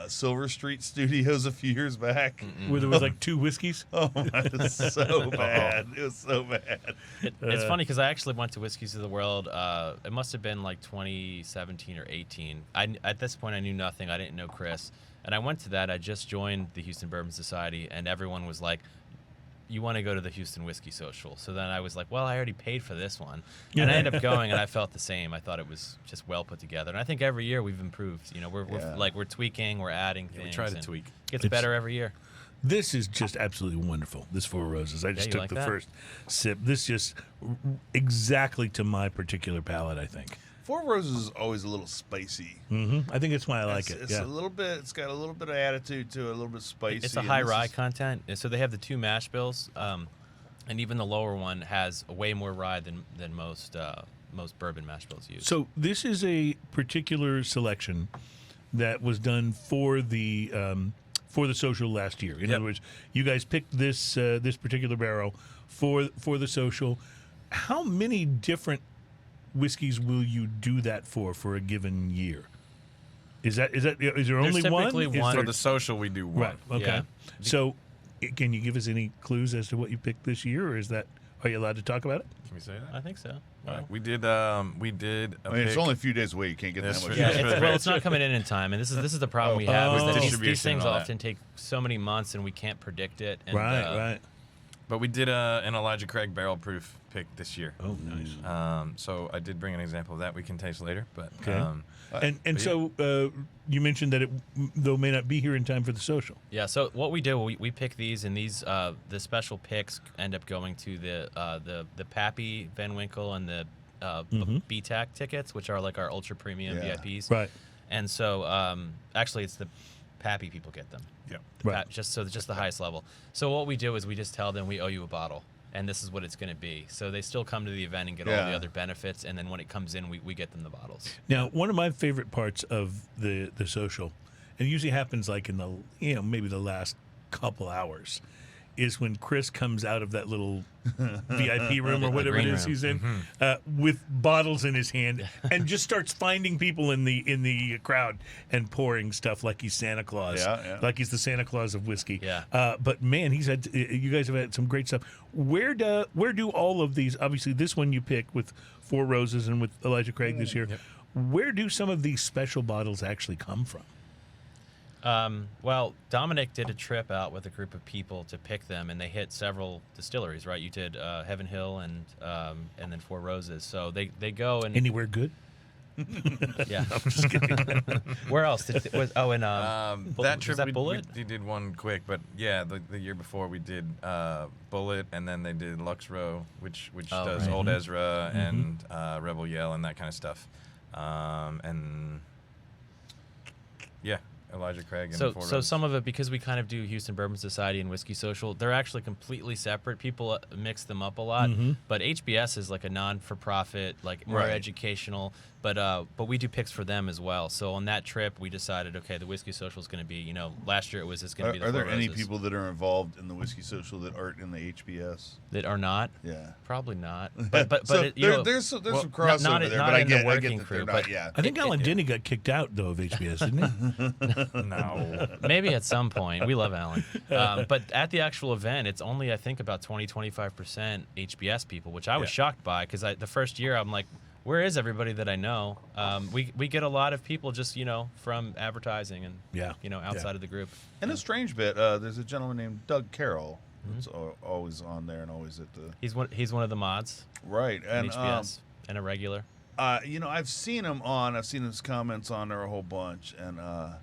Silver Street Studios a few years back? Where there was like 2 whiskeys? Oh my, it was so bad. It was so bad. It's funny because I actually went to Whiskies of the World. It must have been like 2017 or 18. At this point, I knew nothing. I didn't know Chris. And I went to that. I just joined the Houston Bourbon Society, and everyone was like, you want to go to the Houston Whiskey Social. So then I was like, well, I already paid for this one. And I ended up going, and I felt the same. I thought it was just well put together. And I think every year we've improved. We're tweaking, we're adding things. we try to and tweak. Gets better every year. This is just absolutely wonderful. This Four Roses. I just you took like the that? first sip. This just exactly to my particular palate, I think. Four Roses is always a little spicy. I think it's why I like it. It's Yeah. a little bit. It's got a little bit of attitude to it, a little bit spicy. It's a and high this rye is- content. And so they have the 2 mash bills, and even the lower one has way more rye than most bourbon mash bills use. So this is a particular selection that was done for the for the social last year. In other words, you guys picked this this particular barrel for the social. How many different whiskeys will you do that for a given year? Is there only one? typically one. For the social, we do one. Right. Okay. Yeah. So, can you give us any clues as to what you picked this year, or are you allowed to talk about it? Can we say that? I think so. All right. We did a it's pick. only a few days away. You can't get That's that much. true. Yeah, it's not coming in time, and this is the problem we have. Is that these distribution things and all that. often take so many months, and we can't predict it. And, Right. But we did an Elijah Craig barrel proof pick this year. Oh, nice. So I did bring an example of that we can taste later. But Okay. So you mentioned that it though may not be here in time for the social. Yeah. So what we do, we pick these, and these the special picks end up going to the Pappy, Van Winkle, and the BTAC tickets, which are like our ultra premium VIPs. Right. And so actually, it's the Pappy people get them. yeah. Right. Just the highest level. So what we do is we just tell them we owe you a bottle, and this is what it's going to be. So they still come to the event and get all the other benefits, and then when it comes in, we get them the bottles. Now, one of my favorite parts of the social, and it usually happens like in the maybe the last couple hours, is when Chris comes out of that little VIP room or whatever it green is room. he's in, with bottles in his hand, and just starts finding people in the crowd and pouring stuff like he's Santa Claus, like he's the Santa Claus of whiskey. Yeah. But man, you guys have had some great stuff. Where do all of these? Obviously, this one you picked with Four Roses and with Elijah Craig this year. Where do some of these special bottles actually come from? Well, Dominic did a trip out with a group of people to pick them, and they hit several distilleries, right? You did Heaven Hill and then Four Roses. So they go and Anywhere good? yeah. I'm just kidding. Where else? That Trip that Bullet? we did one quick, but yeah, the year before we did Bullet, and then they did Lux Row, which does right. Old Ezra and Rebel Yell and that kind of stuff, and yeah. Elijah Craig and Four So Roses. some of it, because we kind of do Houston Bourbon Society and Whiskey Social, they're actually completely separate. People mix them up a lot, but HBS is like a non-for-profit, like more educational. But we do picks for them as well. So on that trip, we decided, okay, the Whiskey Social is going to be, last year it was just going to be the Are Four there any Roses. people that are involved in the Whiskey Social that aren't in the HBS? That are not? Yeah. Probably not. But So it, there's some crossover not there, not but I in get the I working get that crew, they're not. but- Yeah. I think Alan Denny got kicked out though of HBS, didn't he? No. maybe at some point. We love Alan. But at the actual event, it's only, I think, about 20-25% HBS people, which I was shocked by, because the first year I'm like, where is everybody that I know? We get a lot of people just, from advertising and, outside of the group. And a strange bit, there's a gentleman named Doug Carroll who's always on there and always at the He's one of the mods right in and HBS and a regular. I've seen his comments on there a whole bunch, and I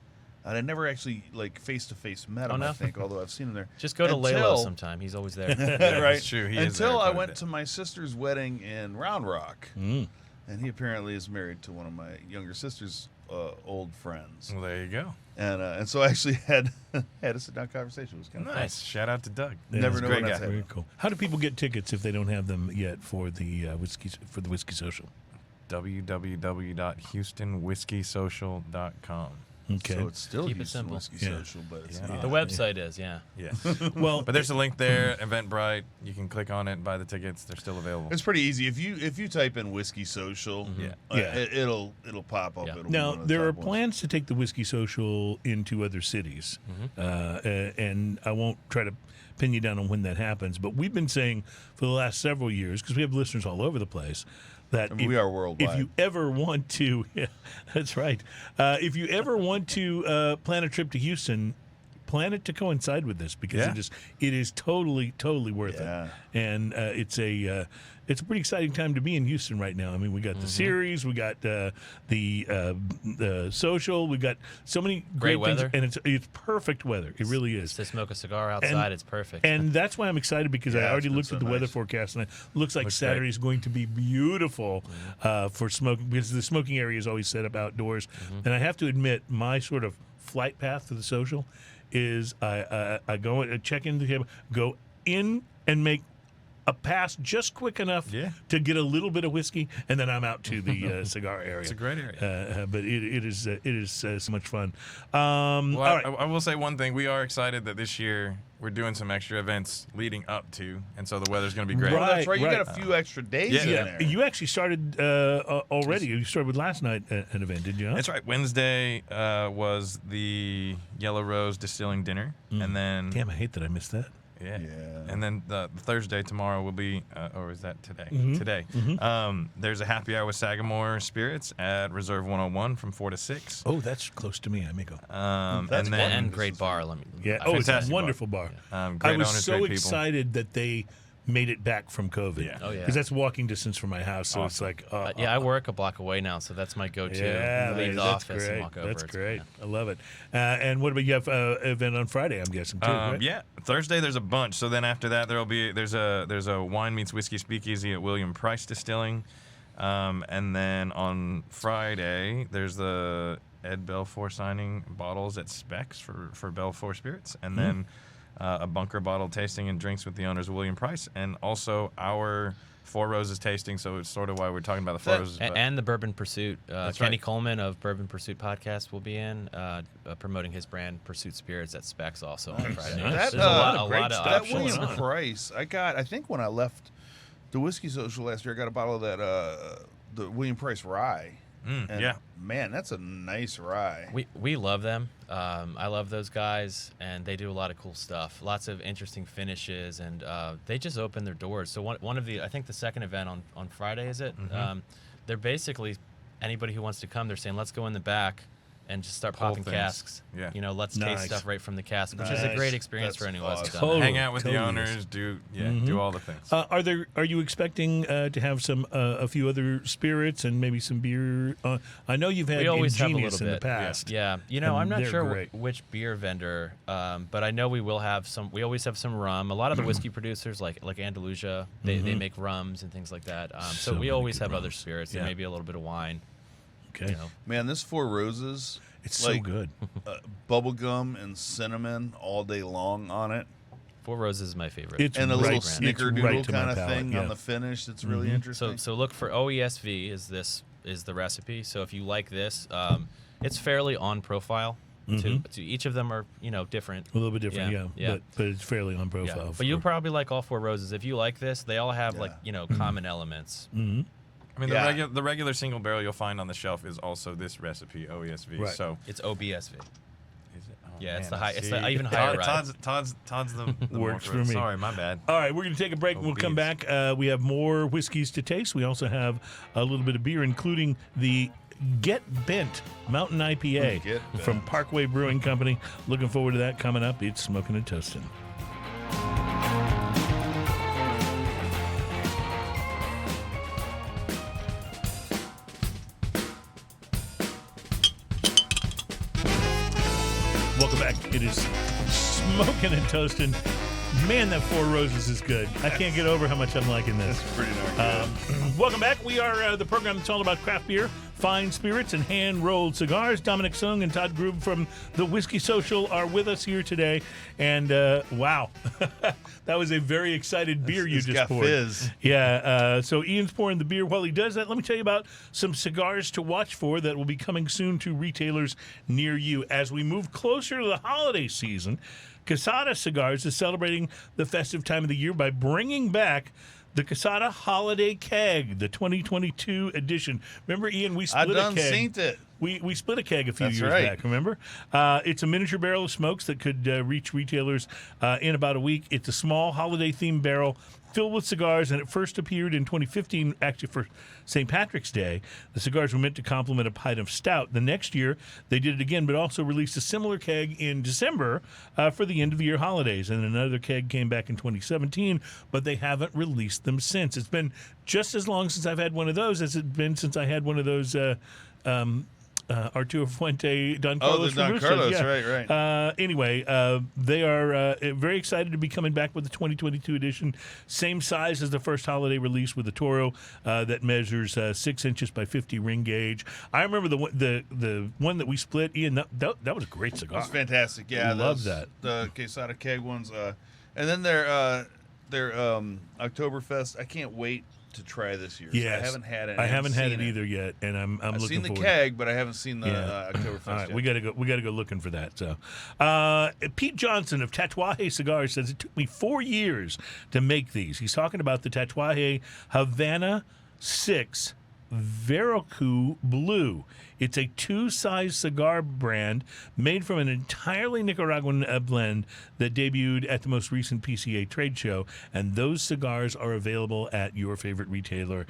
never actually face to face met him. Oh, no? I think, although I've seen him there. Just go to Lalo sometime. He's always there. Right. It's true. He is there Until I quite a went bit. to my sister's wedding in Round Rock, and he apparently is married to one of my younger sister's old friends. Well, there you go. And so I actually had a sit down conversation. It was kind of Nice. Shout out to Doug. Never He's a know great when guy. that's Very cool. How do people get tickets if they don't have them yet for the Whiskey Social? www.houstonwhiskeysocial.com. Okay. So it's still Keep it Houston simple. Whiskey Yeah. Social, but it's Yeah. not. The website is, yeah. Yeah. Well, But there's a link there, Eventbrite. You can click on it, buy the tickets. They're still available. It's pretty easy if you type in Whiskey Social. It'll pop up. Yeah. It'll be now one of the there are top ones. plans to take the Whiskey Social into other cities, and I won't try to pin you down on when that happens. But we've been saying for the last several years, because we have listeners all over the place, that I mean, we are worldwide. If you ever want to, yeah, that's right. If you ever want to plan a trip to Houston, plan it to coincide with this, because it is totally worth it. And it's a pretty exciting time to be in Houston right now. I mean, we got the series, we got the social, we got so many great things, weather. and it's perfect weather. It really is. To smoke a cigar outside, it's perfect. And that's why I'm excited, because I already it's been looked so at the weather nice. forecast, and it looks like Saturday is going to be beautiful for smoking, because the smoking area is always set up outdoors. And I have to admit, my sort of flight path to the social is I go and check into the cab, go in and make a pass just quick enough to get a little bit of whiskey, and then I'm out to the cigar area. It's a great area. But it is so much fun. Well, all right. I will say one thing. We are excited that this year we're doing some extra events leading up to, and so the weather's going to be great. Well, that's right. You Right. got a few extra days in there. You actually started already. You started with last night an event, did you not? That's right. Wednesday was the Yellow Rose Distilling Dinner, and then Damn, I hate that I missed that. Yeah. and then the Thursday tomorrow will be, or is that today? Mm-hmm. Today. There's a happy hour with Sagamore Spirits at Reserve 101 from 4 to 6. Oh, that's close to me. I may go. That's and then And great bar. Let me. Yeah. I Oh, think it's a fantastic wonderful bar. great I was owners, so great people. excited that they made it back from COVID. Yeah. Oh, yeah. Because that's walking distance from my house, so it's like, I work a block away now, so that's my go-to. yeah, Leave the that's office great. and walk over. That's It's- great. yeah. I love it. And what about you have an event on Friday? I'm guessing too. Right? Yeah, Thursday there's a bunch. So then after that there's a wine meets whiskey speakeasy at William Price Distilling, and then on Friday there's the Ed Belfour signing bottles at Specs for Belfour Spirits, and then a bunker bottle tasting and drinks with the owners of William Price, and also our Four Roses tasting. So it's sort of why we're talking about the Four Roses. but- And the Bourbon Pursuit. That's Kenny right. Coleman of Bourbon Pursuit podcast will be in, promoting his brand Pursuit Spirits at Specs also on Friday. Nice. That, There's a lot great of stuff. that options. William on. Price, I think when I left the Whiskey Social last year, I got a bottle of that the William Price rye. And yeah. man, that's a nice rye. We love them. I love those guys, and they do a lot of cool stuff. Lots of interesting finishes, and they just opened their doors. So one of the, I think the second event on Friday, is it? They're basically, anybody who wants to come, they're saying, let's go in the back and just start Pull popping things. casks. Yeah. Let's Nice. taste stuff right from the cask, which is a Nice. great experience That's for anyone who's awesome. done that. Hang out with the Totally owners, do all the things. Are you expecting to have some a few other spirits and maybe some beer? I know you've had We always have a Ingenious little in bit. the past. Yeah, And I'm not they're sure great. which beer vendor, but I know we will have some. We always have some rum. A lot of the whiskey producers, like Andalusia, they make rums and things like that. So So we many always good have other rums. spirits Yeah. and maybe a little bit of wine. Okay. Man, this Four Roses, It's so like, good. Bubblegum and cinnamon all day long on it. Four Roses is my favorite. It's And a right- little it's snickerdoodle right to my kind of palate, thing yeah. on the finish. That's really interesting. so look for OESV is the recipe. So if you like this, it's fairly on profile. To each of them are different. A little bit different, yeah. Yeah. But it's fairly on Yeah. profile. But you'll probably like all Four Roses. If you like this, they all have common elements. I mean, Yeah. the regular single barrel you'll find on the shelf is also this recipe, OESV. Right. So It's OBSV. is it? Oh, Yeah, it's man, the high- I it's see. the even higher rye. Todd's the Works more for me. Sorry, my bad. All right, we're going to take a break. We'll come beans. back. We have more whiskeys to taste. We also have a little bit of beer, including the Get Bent Mountain IPA Get Bent. from Parkway Brewing Company. Looking forward to that coming up. It's Smoking and Toasting. Welcome back. It is Smoking and Toasting. Man, that Four Roses is good. I can't get over how much I'm liking this. Pretty darn good. Welcome back. We are the program that's all about craft beer, fine spirits, and hand-rolled cigars. Dominic Sung and Todd Grube from the Whiskey Social are with us here today. And, wow, that was a very excited beer you It's just got poured. fizz. Yeah, so Ian's pouring the beer. While he does that, let me tell you about some cigars to watch for that will be coming soon to retailers near you. As we move closer to the holiday season, Quesada Cigars is celebrating the festive time of the year by bringing back the Quesada Holiday Keg, the 2022 edition. Remember, Ian, we I split done a keg. seen it. We split a keg a few That's years right. back, remember? It's a miniature barrel of smokes that could reach retailers in about a week. It's a small holiday-themed barrel filled with cigars, and it first appeared in 2015, actually for St. Patrick's Day. The cigars were meant to complement a pint of stout. The next year, they did it again, but also released a similar keg in December for the end-of-the-year holidays. And another keg came back in 2017, but they haven't released them since. It's been just as long since I've had one of those as it's been since I had one of those Arturo Fuente, Don Carlos. the Don Robustos. Carlos, Yeah. right. Anyway, they are very excited to be coming back with the 2022 edition. Same size as the first holiday release with the Toro that measures 6 inches by 50 ring gauge. I remember the one that we split, Ian, that was a great cigar. It's fantastic. Yeah, Love those- that. The Quesada keg ones. And then they're their Oktoberfest. I can't wait to try this year. Yes. I haven't had it. I haven't had it either yet, and I'm I've looking seen the forward. keg, but I haven't seen the Oktoberfest All right, yet. we gotta go looking for that. So, Pete Johnson of Tatuaje Cigars says it took me 4 years to make these. He's talking about the Tatuaje Havana 6 Veracruz Blue. It's a 2-size cigar brand made from an entirely Nicaraguan blend that debuted at the most recent PCA trade show, and those cigars are available at your favorite retailer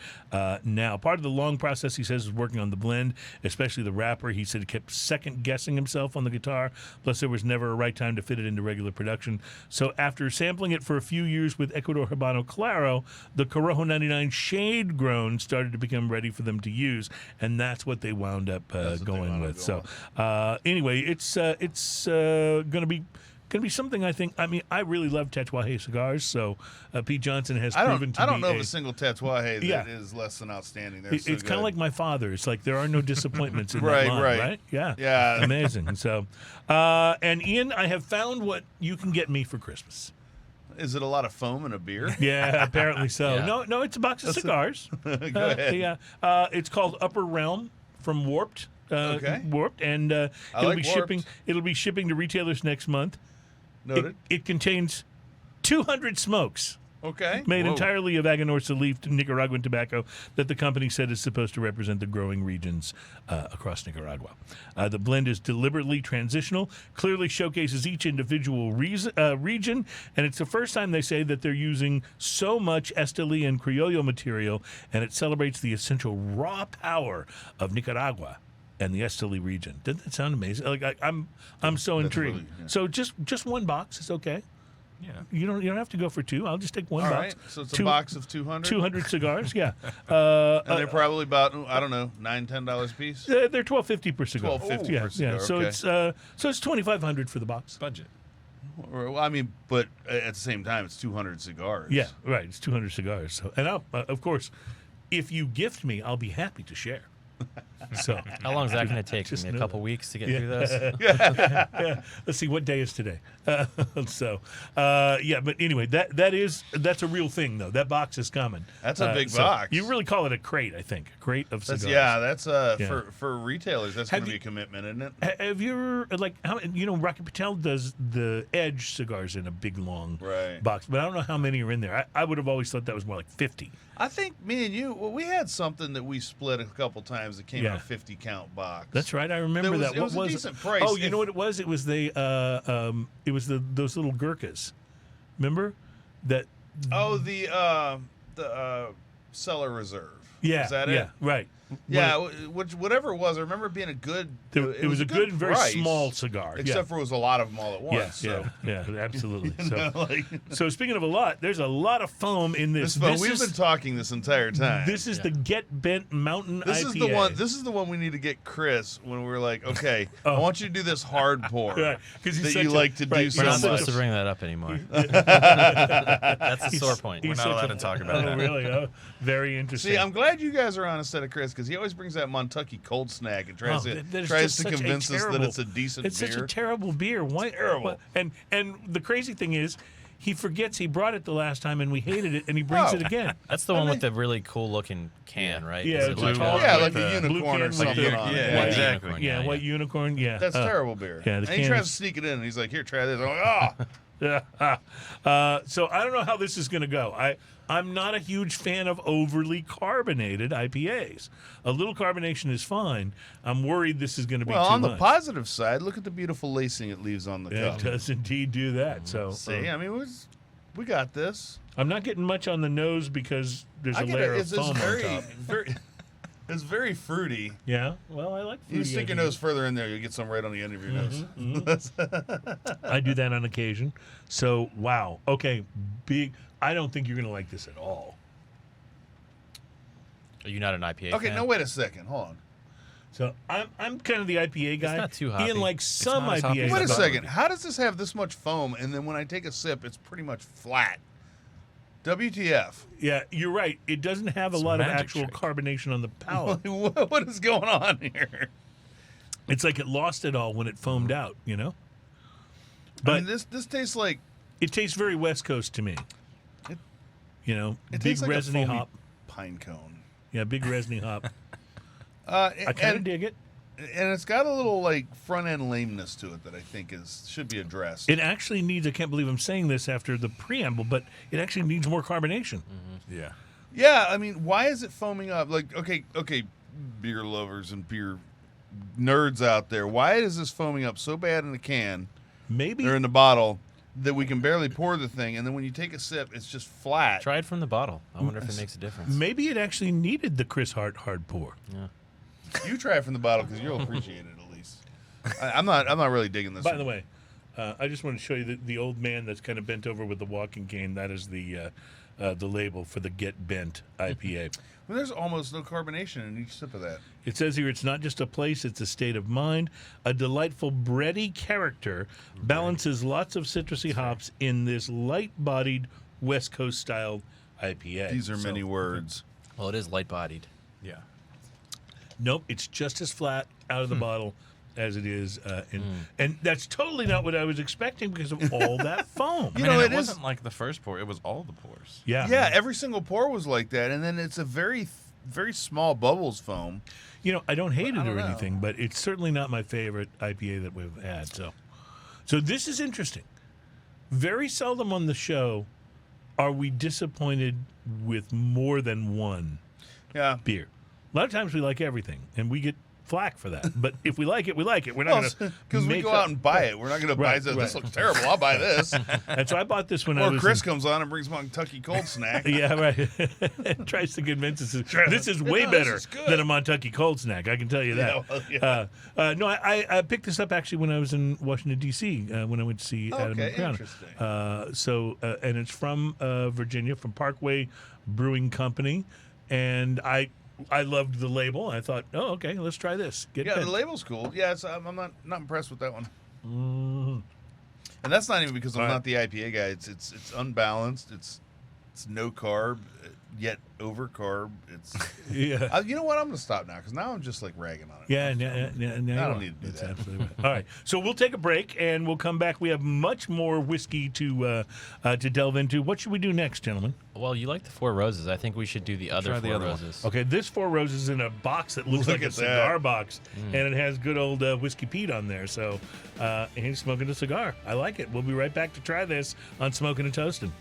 now. Part of the long process, he says, is working on the blend, especially the wrapper. He said he kept second-guessing himself on the guitar, plus there was never a right time to fit it into regular production. So after sampling it for a few years with Ecuador Habano Claro, the Corojo 99 Shade Grown started to become ready for them to use, and that's what they wound up going with. So anyway, it's going to be something. I think. I mean, I really love Tatuaje cigars. So Pete Johnson has proven to be. I don't know of a single Tatuaje that is less than outstanding. It's kind of like my father. It's like there are no disappointments in Right, that line, right. right? Yeah, Yeah. amazing. So, and Ian, I have found what you can get me for Christmas. Is it a lot of foam and a beer? Yeah, apparently so. Yeah. No, it's a box of cigars. Go ahead. Yeah, it's called Upper Realm from Warped. Okay. Warped, and it'll like be Warped. shipping. It'll be shipping to retailers next month. Noted. It contains 200 smokes Okay. made Whoa. entirely of Aganorsa leaf Nicaraguan tobacco that the company said is supposed to represent the growing regions across Nicaragua. The blend is deliberately transitional, clearly showcases each individual region, and it's the first time they say that they're using so much Esteli and Criollo material, and it celebrates the essential raw power of Nicaragua and the Esteli region. Doesn't that sound amazing? Like I'm so intrigued. really- yeah. So just one box is okay. Yeah. You don't have to go for two. I'll just take one All box. right. So it's a box of 200. 200 cigars. Yeah. And they're probably about, I don't know, $9-10 a piece. They're $12.50 per cigar. $12.50 yeah, per cigar, Yeah. So okay. it's $2,500 for the box. Budget. Well, I mean, but at the same time, it's 200 cigars. Yeah. Right. It's 200 cigars. So, and I'll, of course, if you gift me, I'll be happy to share. So How long is that going to take? Just Me a know couple weeks to get through this? yeah. Let's see, what day is today? But anyway, that's a real thing though. That box is coming. That's a big so box. You really call it a crate, I think. A crate of cigars. That's Yeah. for retailers. That's Have going to be you- a commitment, isn't it? Have you ever, like, Rocky Patel does the Edge cigars in a big, long Right. box, but I don't know how many are in there. I would have always thought that was more like 50. I think me and you, we had something that we split a couple times that came in Yeah. a 50-count box. That's right. I remember that. It was What a was decent price. Oh, you know what it was? It was those little Gurkhas. Remember that? Oh, the Cellar Reserve. Yeah. Is that yeah. it? Right. Yeah, whatever it was. I remember it being a good. It was a good, very price, small cigar. Except for it was a lot of them all at yeah, once. So. yeah, absolutely. You know, So, like, so speaking of a lot, there's a lot of foam in this. this phone, This we've is- been talking this entire time. This is the Get Bent Mountain This IPA. is the one. This is the one we need to get Chris when we're like, okay, Oh. I want you to do this hard pour Right, 'cause he's that such you a- like to right, do We're so not He's such supposed much. to bring that up anymore. That's a sore point. We're He's not such allowed a- to talk about Oh, that. really? Oh, very interesting. See, I'm glad you guys are on instead of Chris because he always brings that Montucky cold snack and tries Oh, to that is tries just to such a convince us that terrible- it's a decent It's beer. such a terrible beer. Why? terrible. And the crazy thing is, he forgets he brought it the last time and we hated it, and he brings Oh. it again. That's the one with the really cool looking can, right? Yeah, Is it it's like a tall- yeah, with like the a blue unicorn can or with something the- on yeah, it. White exactly. unicorn, Yeah, white unicorn. Yeah, That's terrible beer. yeah, the and he can tries is- to sneak it in. And he's like, "Here, try this." I'm like, So I don't know how this is going to go. I'm not a huge fan of overly carbonated IPAs. A little carbonation is fine. I'm worried this is going to be well, too on the much. positive side, look at the beautiful lacing it leaves on the Yeah, cup. it does indeed do that. So See, I mean, we got this. I'm not getting much on the nose because there's a I get layer it. of It's foam very, on top. very. It's very fruity. Yeah, well, I like You fruity stick your IPAs. nose further in there, you get some right on the end of your nose. I do that on occasion. So, wow. Okay, big. I don't think you're going to like this at all. Are you not an IPA Okay, fan? no, wait a second. Hold on. So I'm kind of the IPA guy. not too hoppy. Ian likes some not as hoppy IPAs. as Wait a It's second. How does this have this much foam? And then when I take a sip, it's pretty much flat. WTF? Yeah, you're right. It doesn't have a It's a lot of magic actual trick. carbonation on the palate. What is going on here? It's like it lost it all when it foamed out, you know? I But mean, this tastes like it tastes very West Coast to me. it You know, It big tastes like a resiny foamy hop. pine cone. Yeah, big resiny hop. I I kind of dig it. And it's got a little like front end lameness to it that I think should be addressed. It actually needs. I can't believe I'm saying this after the preamble, but it actually needs more carbonation. Yeah. Yeah, I mean, why is it foaming up? Like, okay, beer lovers and beer nerds out there, why is this foaming up so bad in the can Maybe or in the bottle that we can barely pour the thing, and then when you take a sip, it's just flat? Try it from the bottle. I wonder if it makes a difference. Maybe it actually needed the Chris Hart hard pour. Yeah. You try it from the bottle because you'll appreciate it at least. I'm not really digging this. By one. the way, I just want to show you the old man that's kind of bent over with the walking cane. That is the label for the Get Bent IPA. Well, there's almost no carbonation in each sip of that. It says here it's not just a place, it's a state of mind. A delightful bready character balances lots of citrusy hops in this light-bodied West Coast style IPA. These are So- many words. Well, it is light-bodied. Yeah. Nope, it's just as flat out of the bottle as it is in. And that's totally not what I was expecting because of all that foam. You I know, mean, it it is- wasn't like the first pour; it was all the pours. Yeah. Yeah, every single pour was like that, and then it's a very small bubbles foam. You know, I don't hate I it don't or know. anything, but it's certainly not my favorite IPA that we've had. So this is interesting. Very seldom on the show are we disappointed with more than one Yeah. beer. A lot of times we like everything, and we get flack for that. But if we like it, we like it. We're not going to Because we go out and buy it. We're not going to buy Right, this. right. This looks terrible. I'll buy this. And so I bought this when I Or was Chris in- comes on and brings my Kentucky cold snack. Yeah, right. Tries to convince us this is way No, this better is good. than a Montucky cold snack. I can tell you that. Yeah, well, yeah. No, I picked this up actually when I was in Washington D.C. When I went to see Adam Okay, Brown. interesting. And it's from Virginia, from Parkway Brewing Company, and I loved the label. I thought, oh, okay, let's try this. Get Yeah, bent. the label's cool. Yeah, I'm not impressed with that one. Mhm. And that's not even because I'm All right. not the IPA guy. It's unbalanced. It's no carb, yet over carb. It's Yeah. you know what? I'm gonna stop now because now I'm just like ragging on it. Yeah, I don't need to do That's that. absolutely right. All right, so we'll take a break and we'll come back. We have much more whiskey to delve into. What should we do next, gentlemen? Well, you like the Four Roses. I think we should do the other Try the Four other one. Roses. Okay, this Four Roses is in a box that looks Look like a at cigar that. box, and it has good old Whiskey Pete on there. So he's smoking a cigar. I like it. We'll be right back to try this on Smoking and Toasting.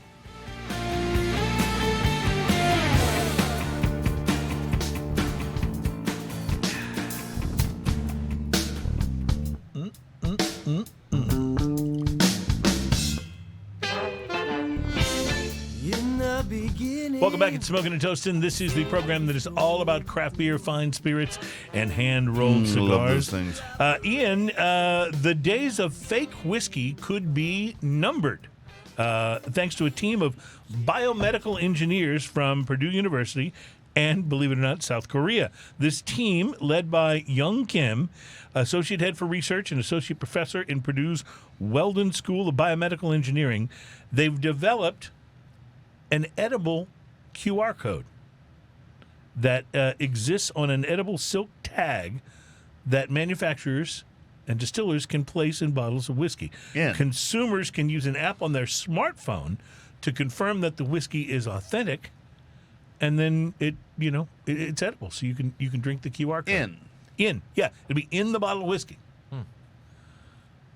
Welcome back at Smoking and Toasting. This is the program that is all about craft beer, fine spirits, and hand-rolled cigars. love those things. Ian, the days of fake whiskey could be numbered. Thanks to a team of biomedical engineers from Purdue University and, believe it or not, South Korea. This team, led by Young Kim, associate head for research and associate professor in Purdue's Weldon School of Biomedical Engineering, they've developed an edible QR code that exists on an edible silk tag that manufacturers and distillers can place in bottles of whiskey. Yeah. Consumers can use an app on their smartphone to confirm that the whiskey is authentic, and then it's edible, so you can drink the QR code. Yeah, it'll be in the bottle of whiskey.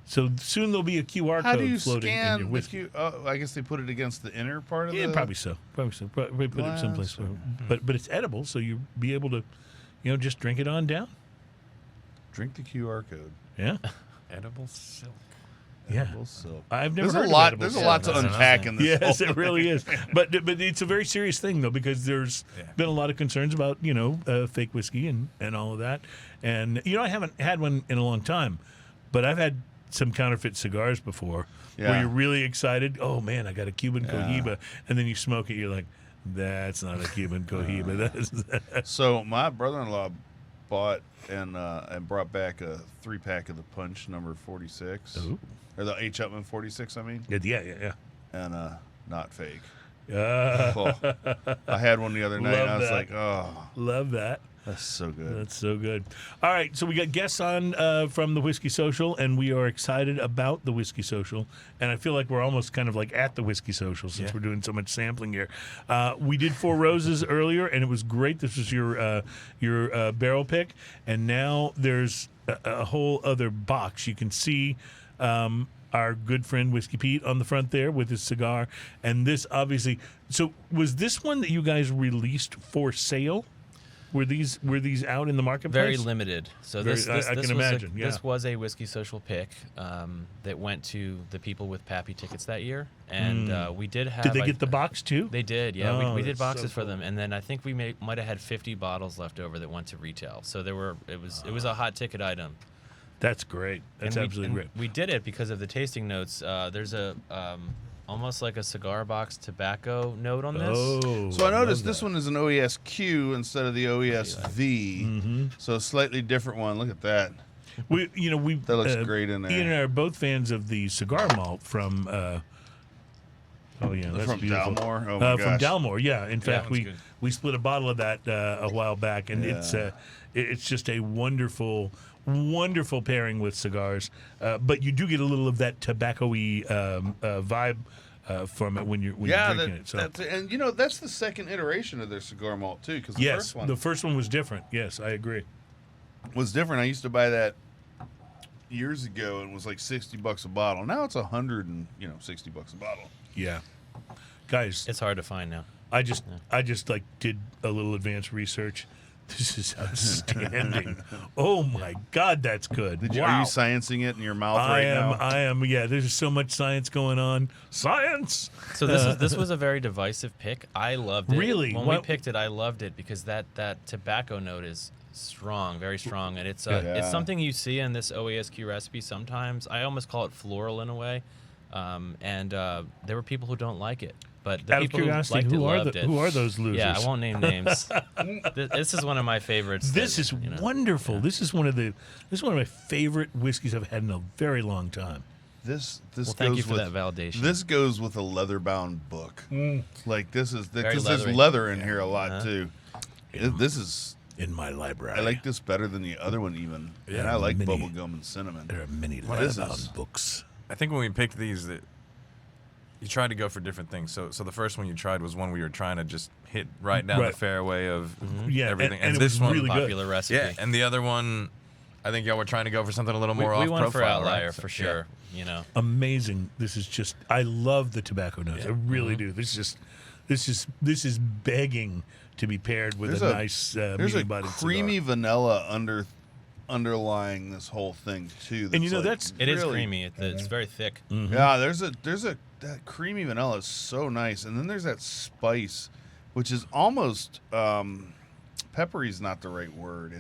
So soon there'll be a QR How code do you floating in scan your the whiskey. I guess they put it against the inner part of Yeah, the. probably so. Probably put it someplace. But it's edible, so you'll be able to, just drink it on down. Drink the QR code. Yeah, Edible silk. yeah. Edible silk. I've never There's heard a of lot. edible There's a silk. lot to That's unpack in this. Yes, whole it really is. But it's a very serious thing though, because there's Yeah. been a lot of concerns about fake whiskey and all of that. And I haven't had one in a long time, but I've had some counterfeit cigars before where Yeah. you're really excited. Oh man, I got a Cuban Cohiba, and then you smoke it. You're like, that's not a Cuban Cohiba. That is. So my brother-in-law bought and brought back a 3-pack of the Punch number 46, Ooh. or the H. Upman 46. I mean, Yeah. and not fake. Uh, Oh, I had one the other night, and I Love was that. like, oh. Love that. That's so good. That's so good. All right, so we got guests on from the Whiskey Social, and we are excited about the Whiskey Social. And I feel like we're almost kind of like at the Whiskey Social since we're doing so much sampling here. We did Four Roses earlier, and it was great. This was your barrel pick, and now there's a whole other box. You can see our good friend Whiskey Pete on the front there with his cigar, and this obviously. So was this one that you guys released for sale? Were these out in the marketplace? Very limited. So this I can imagine. This was a Whiskey Social pick that went to the people with Pappy tickets that year, and we did have. Did they get the box too? They did. Yeah, Oh, we did that's boxes so for cool. them, and then I think we might have had 50 bottles left over that went to retail. So it was a hot ticket item. That's great. That's absolutely great. We did it because of the tasting notes. There's a almost like a cigar box tobacco note on this. Oh, So I love noticed this that. one is an OESQ instead of the OESV. Mm-hmm. So a slightly different one. Look at that. We That looks great in there. Ian and I are both fans of the cigar malt from. That's From beautiful. Dalmore? Oh, my From gosh. Dalmore, yeah. In fact, one's good. we split a bottle of that a while back, and Yeah. it's just a wonderful pairing with cigars. But you do get a little of that tobacco-y vibe from it when you're drinking it. So and that's the second iteration of their cigar malt too. Because the first one was different. Yes, I agree. was different. I used to buy that years ago, and it was like $60 a bottle. Now it's $160 a bottle. Yeah, guys, It's hard to find now. I just like did a little advanced research. This is outstanding. Oh my God, that's good. Are Wow. you sciencing it in your mouth I right am. now? I am. Yeah, there's so much science going on. Science. So this was a very divisive pick. I loved it. Really? When What- we picked it, I loved it because that tobacco note is strong, very strong, and it's Yeah. it's something you see in this OESQ recipe sometimes. I almost call it floral in a way, and there were people who don't like it. But the Out of people who curiosity, liked it who are loved it. who are those losers? Yeah, I won't name names. This is one of my favorites. This that, is you know, wonderful. This is one of my favorite whiskeys I've had in a very long time. This Well, goes thank you for with that validation. This goes with a leather-bound book. Like this is Very because there's leathery. leather in here a lot Uh-huh. too. This is. In my library, I like this better than the other one even, Yeah, and I like mini. bubblegum and cinnamon. There are many What is leather-bound this? books. I think when we picked these, that you tried to go for different things. So the first one you tried was one where you were trying to just hit right down Right. the fairway of Yeah, everything. and it this was one, really good. popular recipe. yeah, and the other one, I think y'all were trying to go for something a little more we off went profile. for outlier right? for So, yeah. sure. You know. Amazing. This is just. I love the tobacco notes. I really do. This is begging to be paired with There's a a- nice There's a medium-bodied creamy cigar. vanilla underlying this whole thing too. And you know, like that's- It is really- creamy. It's very thick. Yeah, there's a that creamy vanilla is so nice, and then there's that spice, which is almost peppery is not the right word.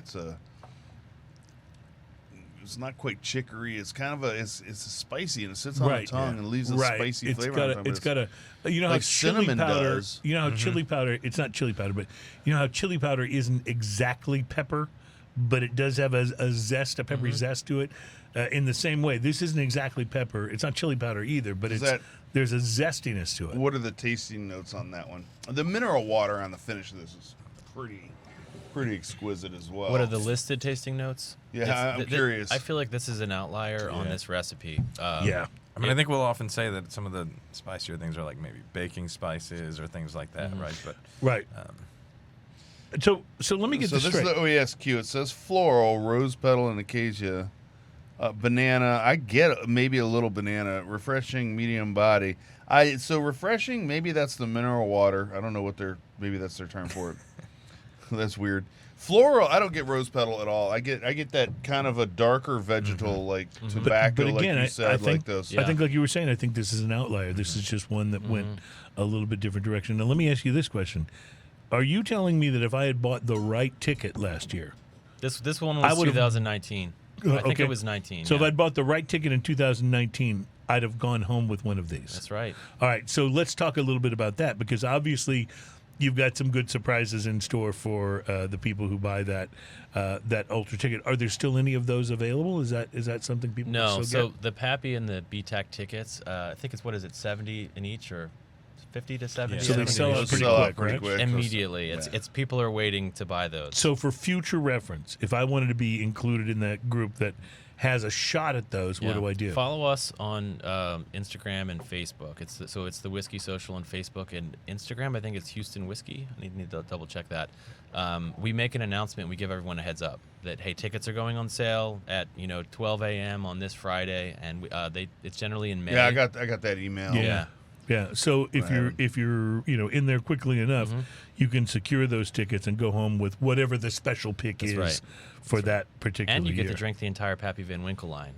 It's not quite chicory. It's kind of it's spicy, and it sits on the tongue and leaves a spicy flavor on top. It's got a, you know, like how chili cinnamon powder. does. You know how chili powder. It's not chili powder, but you know how chili powder isn't exactly pepper, but it does have a zest, a peppery zest to it. In the same way, this isn't exactly pepper. It's not chili powder either, but there's a zestiness to it. What are the tasting notes on that one? The mineral water on the finish of this is pretty exquisite as well. What are the listed tasting notes? Yeah, I'm curious. I feel like this is an outlier on this recipe. Yeah. I mean, I think we'll often say that some of the spicier things are like maybe baking spices or things like that, right? But Right. So let me get So this this is straight. the OESQ. It says floral, rose petal, and acacia. Banana. I get maybe a little banana. Refreshing, medium body. So refreshing. Maybe that's the mineral water. I don't know what maybe that's their term for it. That's weird. Floral. I don't get rose petal at all. I get that kind of a darker vegetal like tobacco, But again, like you said, I think, like those. I think, like you were saying, I think this is an outlier. This is just one that went a little bit different direction. Now, let me ask you this question: are you telling me that if I had bought the right ticket last year, This one I was would've- 2019. I think okay. it was 19. So if yeah. I'd bought the right ticket in 2019, I'd have gone home with one of these. That's right. All right, so let's talk a little bit about that, because obviously you've got some good surprises in store for the people who buy that Ultra ticket. Are there still any of those available? Is that something people No, can so still the Pappy and the BTAC tickets, I think it's, what is it, 70 in each or 50 to 70. So they sell out Those pretty sell out quick, pretty right? quick. Immediately. Yeah. It's people are waiting to buy those. So for future reference, if I wanted to be included in that group that has a shot at those, what Yeah. do I do? Follow us on Instagram and Facebook. It's the Whiskey Social on Facebook and Instagram. I think it's Houston Whiskey. I need to double check that. We make an announcement. We give everyone a heads up that hey, tickets are going on sale at 12 a.m. on this Friday, and it's generally in May. Yeah, I got that email. Yeah. Yeah. So if Right. you're in there quickly enough, you can secure those tickets and go home with whatever the special pick That's is right. for that particular And you get year. to drink the entire Pappy Van Winkle line.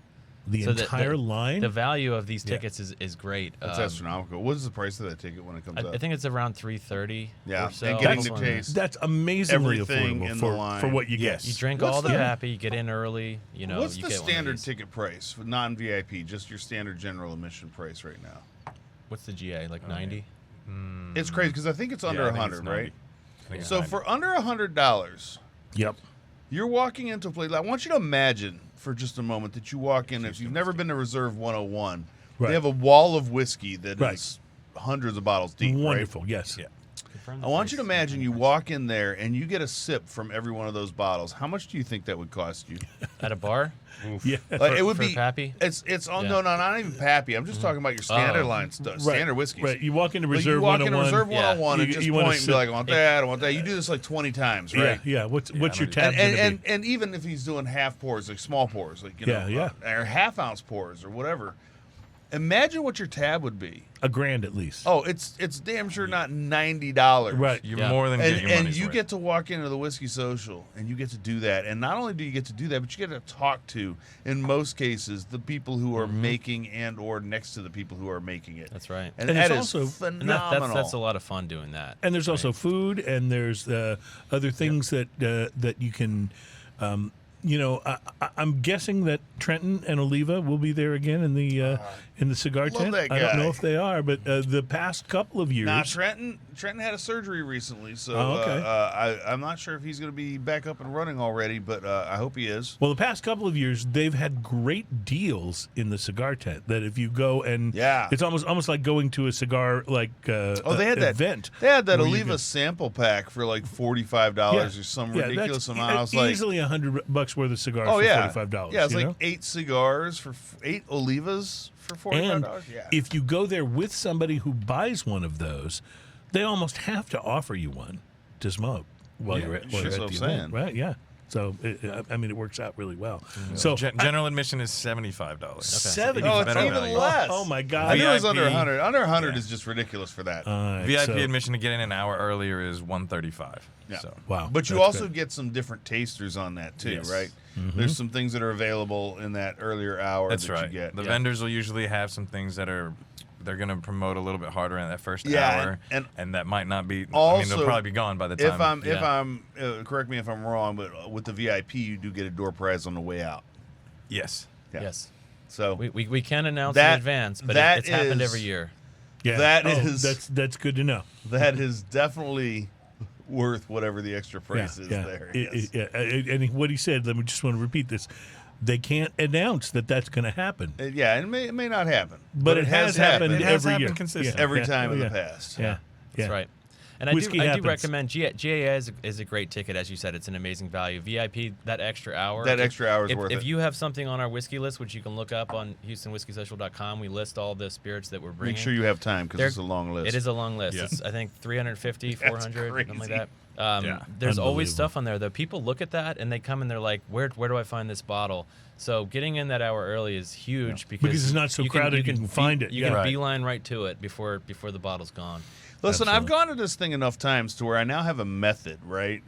the So entire line. The value of these Yeah. tickets is great. That's astronomical. What is the price of that ticket when it comes up? I think it's around $330. Yeah, or so. and getting to Somewhere in there. taste That's amazingly everything affordable in the for line. what you Yes. get. You drink What's all the the- Pappy, you get in early. What's you the get one of standard these. ticket price for non-VIP? Just your standard general admission price right now. What's the GA? Like 90? It's crazy because I think it's under Yeah, I think it's 100, 90. right? I think it's So 90. for under $100, Yep. you're walking into a place. I want you to imagine for just a moment that you walk in. If you've never been to Reserve 101, Right. they have a wall of whiskey that is Right. hundreds of bottles deep. Wonderful. Right? Yes. Yeah. Confirm the I want you to price. imagine you walk in there and you get a sip from every one of those bottles. How much do you think that would cost you? At a bar? Yeah. Like, it would for be Pappy? It's on Yeah. no, not even Pappy. I'm just talking about your standard Oh. line stuff, Right. standard whiskeys. Right. You walk into Like, Reserve you walk into 101. Reserve Yeah. 101 and You- just you wanna point and be sip- like, I want that, I want that. You do this like 20 times, right? Yeah. Yeah. What's your I'm tab And, gonna be? and even if he's doing half pours, like small pours, like or half ounce pours or whatever, imagine what your tab would be. $1,000 at least. Oh, it's damn sure not $90. Right. You're Yeah. more than getting your And money's you worth. get to walk into the Whiskey Social and you get to do that. And not only do you get to do that, but you get to talk to, in most cases, the people who are making and or next to the people who are making it. That's right. And And that it's is also- And phenomenal. that's a lot of fun doing that. And there's also food, and there's other things that you can. I'm guessing that Trenton and Oliva will be there again in the cigar love tent. that I don't guy. know if they are, but the past couple of years, Now, Trenton had a surgery recently, so Oh, okay. I'm not sure if he's going to be back up and running already, but I hope he is. well, the past couple of years they've had great deals in the cigar tent. That if you go and Yeah. it's almost like going to a cigar They had that event. They had that where you Oliva can- sample pack for like $45 or some ridiculous that's amount. I was like, easily $100 worth of cigars oh for yeah, $45. yeah, it's you like know? 8 cigars for 8 Olivas for $45. And Yeah, if you go there with somebody who buys one of those, they almost have to offer you one to smoke while Yeah, you're at, sure, the that's what I'm event, saying. right? Yeah. So it works out really well. So General admission is $75. $70. oh, it's better even value. less. Oh my I God! knew it was under VIP 100. Under 100 is just ridiculous for that. All right, VIP so- admission to get in an hour earlier is $135. Yeah. So. Wow, But you that's also good. get some different tasters on that too, Yes. right? There's some things that are available in that earlier hour That's that right. you get. The vendors will usually have some things that they're going to promote a little bit harder in that first Yeah, hour, and that might not be. also, they'll probably be gone by the time. If I'm correct me if I'm wrong, but with the VIP you do get a door prize on the way out. Yes. Yeah. Yes. So We can announce That- in advance, but that it's happened is- every year. Yeah. that Oh, is- that's good to know. that is definitely worth whatever the extra price is there. Yes. And what he said, let me just want to repeat this. They can't announce that that's going to happen. Yeah, it may not happen, But it has happened It has every happened year. consistently. every Yeah, time in yeah, the past. Yeah. That's right. And Whiskey I do happens. recommend GAA is a great ticket, as you said. It's an amazing value. VIP, that extra hour. That extra hour is if, worth if it. you have something on our whiskey list, which you can look up on HoustonWhiskeySocial.com, we list all the spirits that we're bringing. Make sure you have time because They're- it's a long list. It is a long list. Yeah. It's, I think, 350, 400, something like crazy. that. Yeah. There's always Unbelievable. stuff on there, though. People look at that, and they come and they're like, where do I find this bottle? So getting in that hour early is huge because Because it's not so crowded, you can find it. You Yeah. can Right. beeline right to it before the bottle's gone. Listen, I've Absolutely. gone to this thing enough times to where I now have a method, right?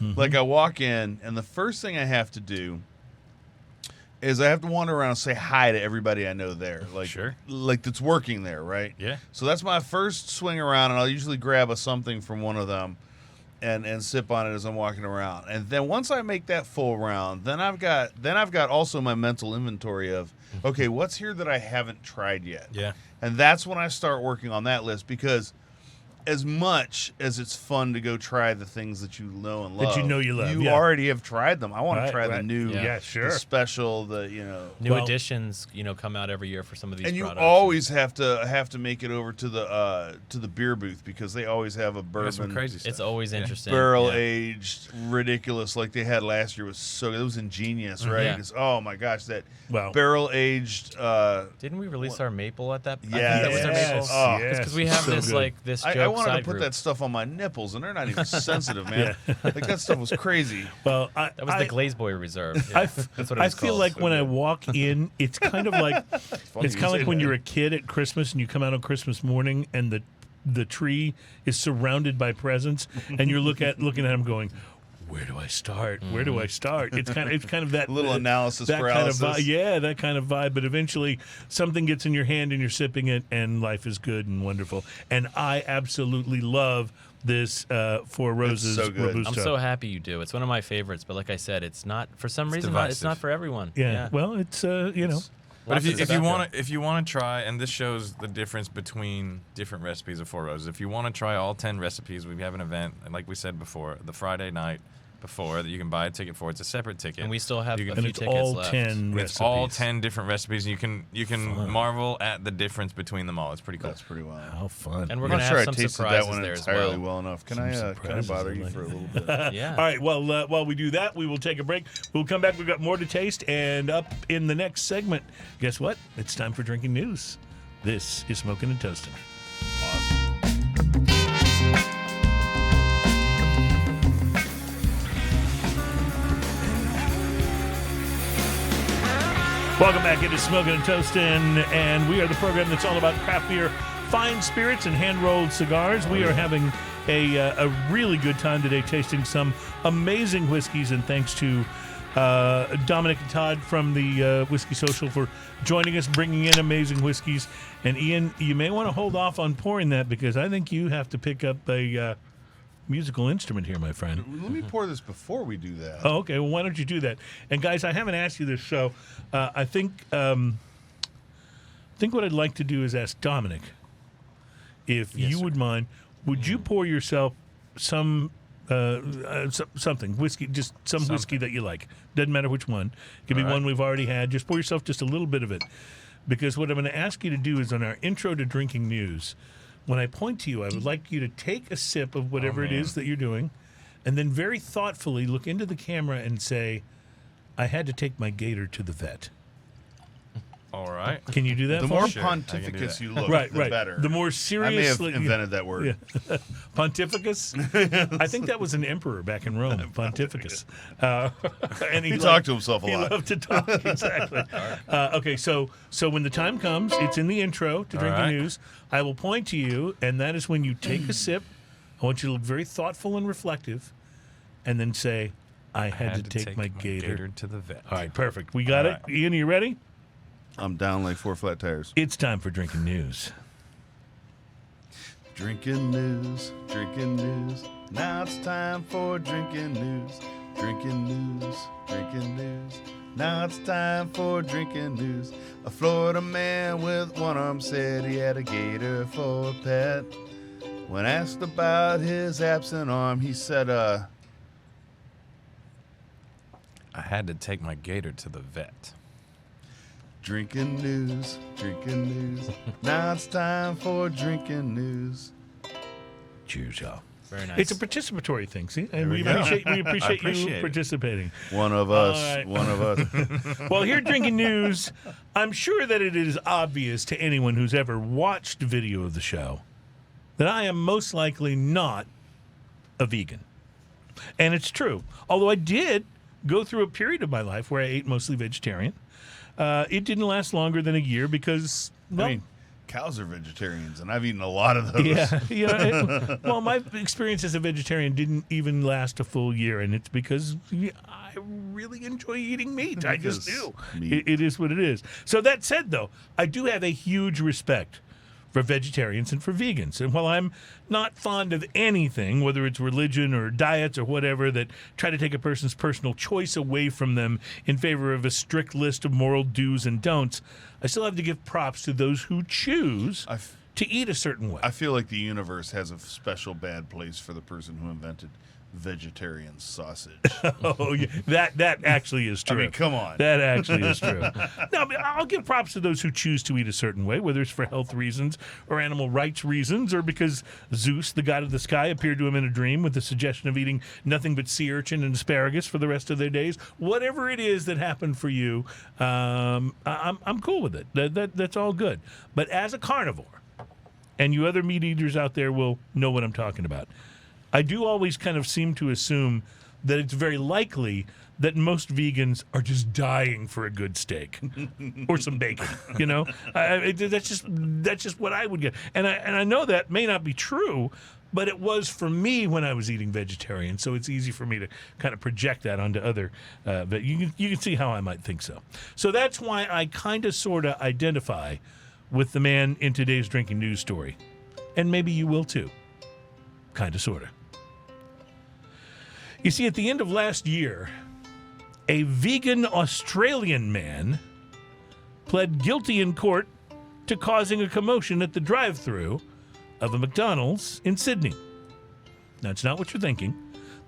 Mm-hmm. Like I walk in, and the first thing I have to do is I have to wander around and say hi to everybody I know there, like Sure. like that's working there, right? Yeah. So that's my first swing around, and I'll usually grab a something from one of them, and sip on it as I'm walking around. And then once I make that full round, then I've got also my mental inventory of okay, what's here that I haven't tried yet? Yeah. And that's when I start working on that list because as much as it's fun to go try the things that you know and love, That you know you love, you yeah. already have tried them. I want Right, to try right. the new, Yeah, sure. the special, the New Well- editions, come out every year for some of these and you products. always have to make it over to the beer booth because they always have a There's some bourbon crazy stuff. It's always interesting. barrel yeah. aged, ridiculous like they had last year was so good. It was ingenious, right? Yeah. It's, oh my gosh, that Wow. barrel aged. Didn't we release our maple at that? I Yeah, think that was our yes, maple. Oh. yes. Because we have So this good. this I joke wanted to side put group. that stuff on my nipples, and they're not even sensitive, man. Like that stuff was crazy. Well, That was the Glaze Boy Reserve. I, Yeah. f- That's what it I was feel called. like when I walk in, it's kind of like funny it's you kind of say like when that. you're a kid at Christmas and you come out on Christmas morning and the tree is surrounded by presents and you're looking at them going, where do I start? Where do I start? It's kind of that Little analysis that paralysis. kind of vibe. Yeah, that kind of vibe. But eventually, something gets in your hand and you're sipping it, and life is good and wonderful. And I absolutely love this Four Roses so good. Robusto. I'm so happy you do. It's one of my favorites, but like I said, it's not for some reason. It's divisive. not for everyone. Yeah. Well, it's But Lots of if you tobacco. want to try, and this shows the difference between different recipes of Four Roses. If you want to try all 10 recipes, we have an event, and like we said before, the Friday night before that you can buy a ticket for. It's a separate ticket, And we still have You a can- and few it's tickets all left. 10 recipes. It's all 10 different recipes. You can marvel at the difference between them all. It's pretty cool. That's pretty wild. How fun. And we're I'm going not to sure I have some tasted surprises that one there as entirely well. enough. Can Some I surprises, bother I you like for a it. little bit? Yeah. All right, well, while we do that, we will take a break. We'll come back. We've got more to taste. And up in the next segment, guess what? It's time for drinking news. This is Smoking and Toasting. Welcome back into Smoking and Toasting, and we are the program that's all about craft beer, fine spirits, and hand-rolled cigars. We are having a really good time today tasting some amazing whiskeys, and thanks to Dominic and Todd from the Whiskey Social for joining us, bringing in amazing whiskeys. And Ian, you may want to hold off on pouring that because I think you have to pick up a musical instrument here, my friend. Let me pour this before we do that. Oh, okay. Well, why don't you do that? And guys, I haven't asked you this, so I think what I'd like to do is ask Dominic, if you would mind, would you pour yourself some something whiskey, just some whiskey that you like? Doesn't matter which one. It could be one we've already had. Just pour yourself just a little bit of it, because what I'm going to ask you to do is on our intro to drinking news. When I point to you, I would like you to take a sip of whatever it is that you're doing, and then very thoughtfully look into the camera and say, I had to take my gator to the vet. All right. Can you do that The for more me? Sure, I can do pontificus that. you look, Right, the right. better. The more I serious. may have like, invented that word. Yeah. Pontificus? I think that was an emperor back in Rome. Pontificus. And He talked to himself a He lot. loved to talk, exactly. Okay, so when the time comes, it's in the intro to Drinking right. News. I will point to you, and that is when you take a sip. I want you to look very thoughtful and reflective, and then say, I had to take my gator. to the vet. All right, perfect. We got All it. Ian, are you ready? I'm down like 4 flat tires. It's time for Drinking News. Drinking news, drinking news. Now it's time for drinking news. Drinking news, drinking news. Now it's time for drinking news. A Florida man with one arm said he had a gator for a pet. When asked about his absent arm, he said, I had to take my gator to the vet. drinking news, drinking news. Now it's time for drinking news. Cheers, y'all. Very nice. It's a participatory thing, see? And we we go. appreciate you appreciate it. participating. One of us, All right. one of us. Well, here at Drinking News, I'm sure that it is obvious to anyone who's ever watched video of the show that I am most likely not a vegan. And it's true. Although I did go through a period of my life where I ate mostly vegetarian. It didn't last longer than a year because, well, I mean, cows are vegetarians, and I've eaten a lot of those. well, my experience as a vegetarian didn't even last a full year, and it's because I really enjoy eating meat. I just Because do. meat. It is what it is. So that said, though, I do have a huge respect for vegetarians and for vegans. And while I'm not fond of anything, whether it's religion or diets or whatever, that try to take a person's personal choice away from them in favor of a strict list of moral do's and don'ts, I still have to give props to those who choose to eat a certain way. I feel like the universe has a special bad place for the person who invented vegetarian sausage. Oh, yeah. That actually is true. I mean, come on. That actually is true. No, I mean, I'll give props to those who choose to eat a certain way, whether it's for health reasons or animal rights reasons, or because Zeus, the god of the sky, appeared to him in a dream with the suggestion of eating nothing but sea urchin and asparagus for the rest of their days. Whatever it is that happened for you, I'm cool with it. That's all good. But as a carnivore, and you other meat eaters out there will know what I'm talking about, I do always kind of seem to assume that it's very likely that most vegans are just dying for a good steak or some bacon. You know, that's just what I would get. And I know that may not be true, but it was for me when I was eating vegetarian. So it's easy for me to kind of project that onto other. But you can see how I might think so. So that's why I kind of sort of identify with the man in today's drinking news story, and maybe you will too. Kind of, sort of. You see, at the end of last year, a vegan Australian man pled guilty in court to causing a commotion at the drive-thru of a McDonald's in Sydney. Now, it's not what you're thinking.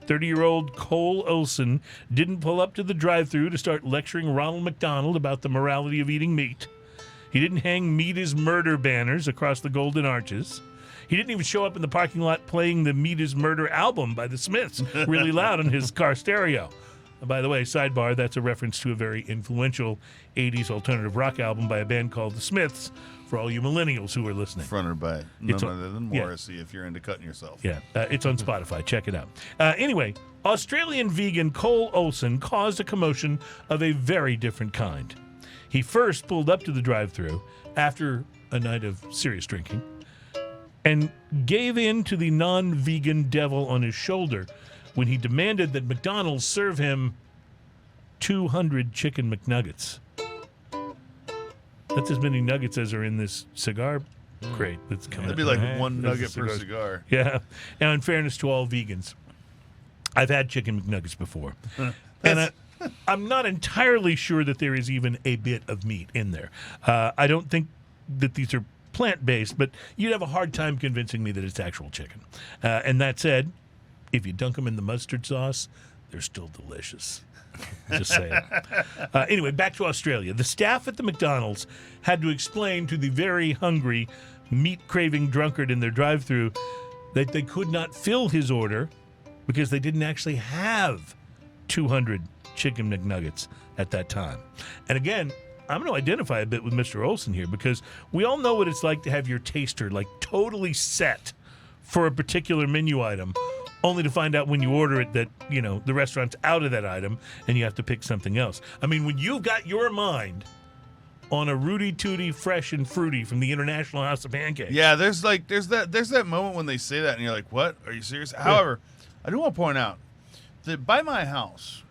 30-year-old Cole Olson didn't pull up to the drive-thru to start lecturing Ronald McDonald about the morality of eating meat. He didn't hang "Meat is Murder" banners across the Golden Arches. He didn't even show up in the parking lot playing the "Meat is Murder" album by the Smiths really loud on his car stereo. By the way, sidebar, that's a reference to a very influential 80s alternative rock album by a band called the Smiths, for all you millennials who are listening. Fronted by none other than Morrissey, if you're into cutting yourself. Yeah, it's on Spotify. Check it out. Anyway, Australian vegan Cole Olson caused a commotion of a very different kind. He first pulled up to the drive-thru after a night of serious drinking and gave in to the non-vegan devil on his shoulder when he demanded that McDonald's serve him 200 chicken McNuggets. That's as many nuggets as are in this cigar crate that's coming. That'd be like one nugget per cigar. Yeah. Now, in fairness to all vegans, I've had chicken McNuggets before. And I'm not entirely sure that there is even a bit of meat in there. I don't think that these are plant-based, but you'd have a hard time convincing me that it's actual chicken. And that said, if you dunk them in the mustard sauce, they're still delicious. Just saying. Anyway, back to Australia. The staff at the McDonald's had to explain to the very hungry, meat-craving drunkard in their drive-thru that they could not fill his order because they didn't actually have 200 chicken McNuggets at that time. And again, I'm going to identify a bit with Mr. Olson here because we all know what it's like to have your taster like totally set for a particular menu item, only to find out when you order it that, you know, the restaurant's out of that item and you have to pick something else. I mean, when you've got your mind on a Rooty Tooty Fresh and Fruity from the International House of Pancakes. Yeah, there's that moment when they say that and you're like, what? Are you serious? Yeah. However, I do want to point out that by my house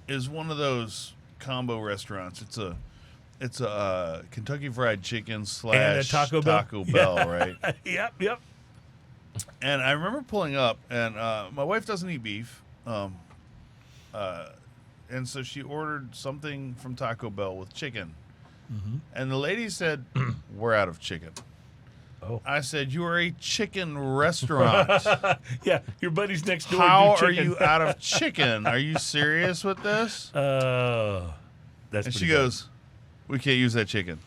is one of those combo restaurants. It's a Kentucky Fried Chicken / and a Taco Bell, right? Yep. And I remember pulling up, and my wife doesn't eat beef, and so she ordered something from Taco Bell with chicken. Mm-hmm. And the lady said, "We're out of chicken." Oh. I said, "You are a chicken restaurant. Yeah, your buddies next door. How do are chicken. you out of chicken? Are you serious with this?" That's and she bad. goes, "We can't use that chicken."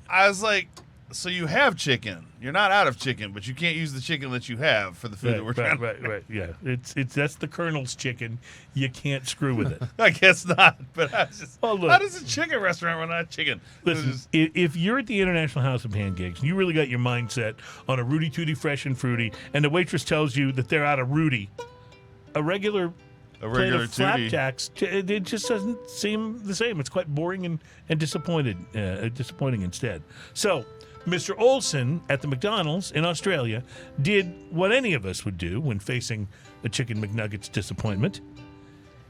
I was like, "So you have chicken? You're not out of chicken, but you can't use the chicken that you have for the food that we're trying to." Right. Yeah, it's that's the Colonel's chicken. You can't screw with it. I guess not, but I was just, look. how does a chicken restaurant run out of chicken? Listen, if you're at the International House of Pancakes, and you really got your mindset on a Rooty Tooty Fresh and Fruity, and the waitress tells you that they're out of Rooty, a regular plate of flapjacks, it just doesn't seem the same. It's quite boring and disappointing instead. So, Mr. Olson at the McDonald's in Australia did what any of us would do when facing a Chicken McNuggets disappointment.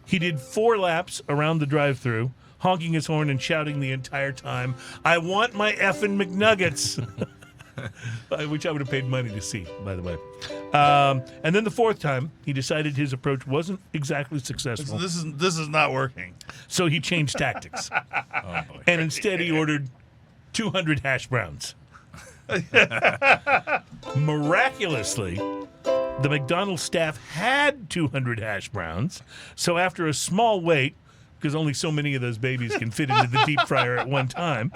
He did 4 laps around the drive-thru, honking his horn and shouting the entire time, "I want my effing McNuggets!" Which I would have paid money to see, by the way. And then the 4th time, he decided his approach wasn't exactly successful. This is not working. So he changed tactics. And instead he ordered 200 hash browns. Miraculously, the McDonald's staff had 200 hash browns, so after a small wait, because only so many of those babies can fit into the deep fryer at one time,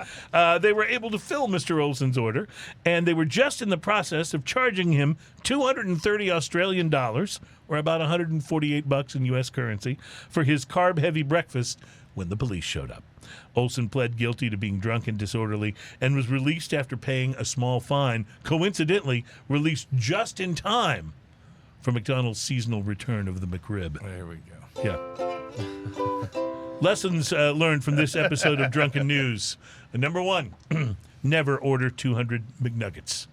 they were able to fill Mr. Olsen's order, and they were just in the process of charging him 230 Australian dollars, or about 148 bucks in U.S. currency, for his carb-heavy breakfast when the police showed up. Olsen pled guilty to being drunk and disorderly and was released after paying a small fine, coincidentally released just in time for McDonald's seasonal return of the McRib. There we go. Yeah. Lessons learned from this episode of Drunken News. Number one, never order 200 McNuggets.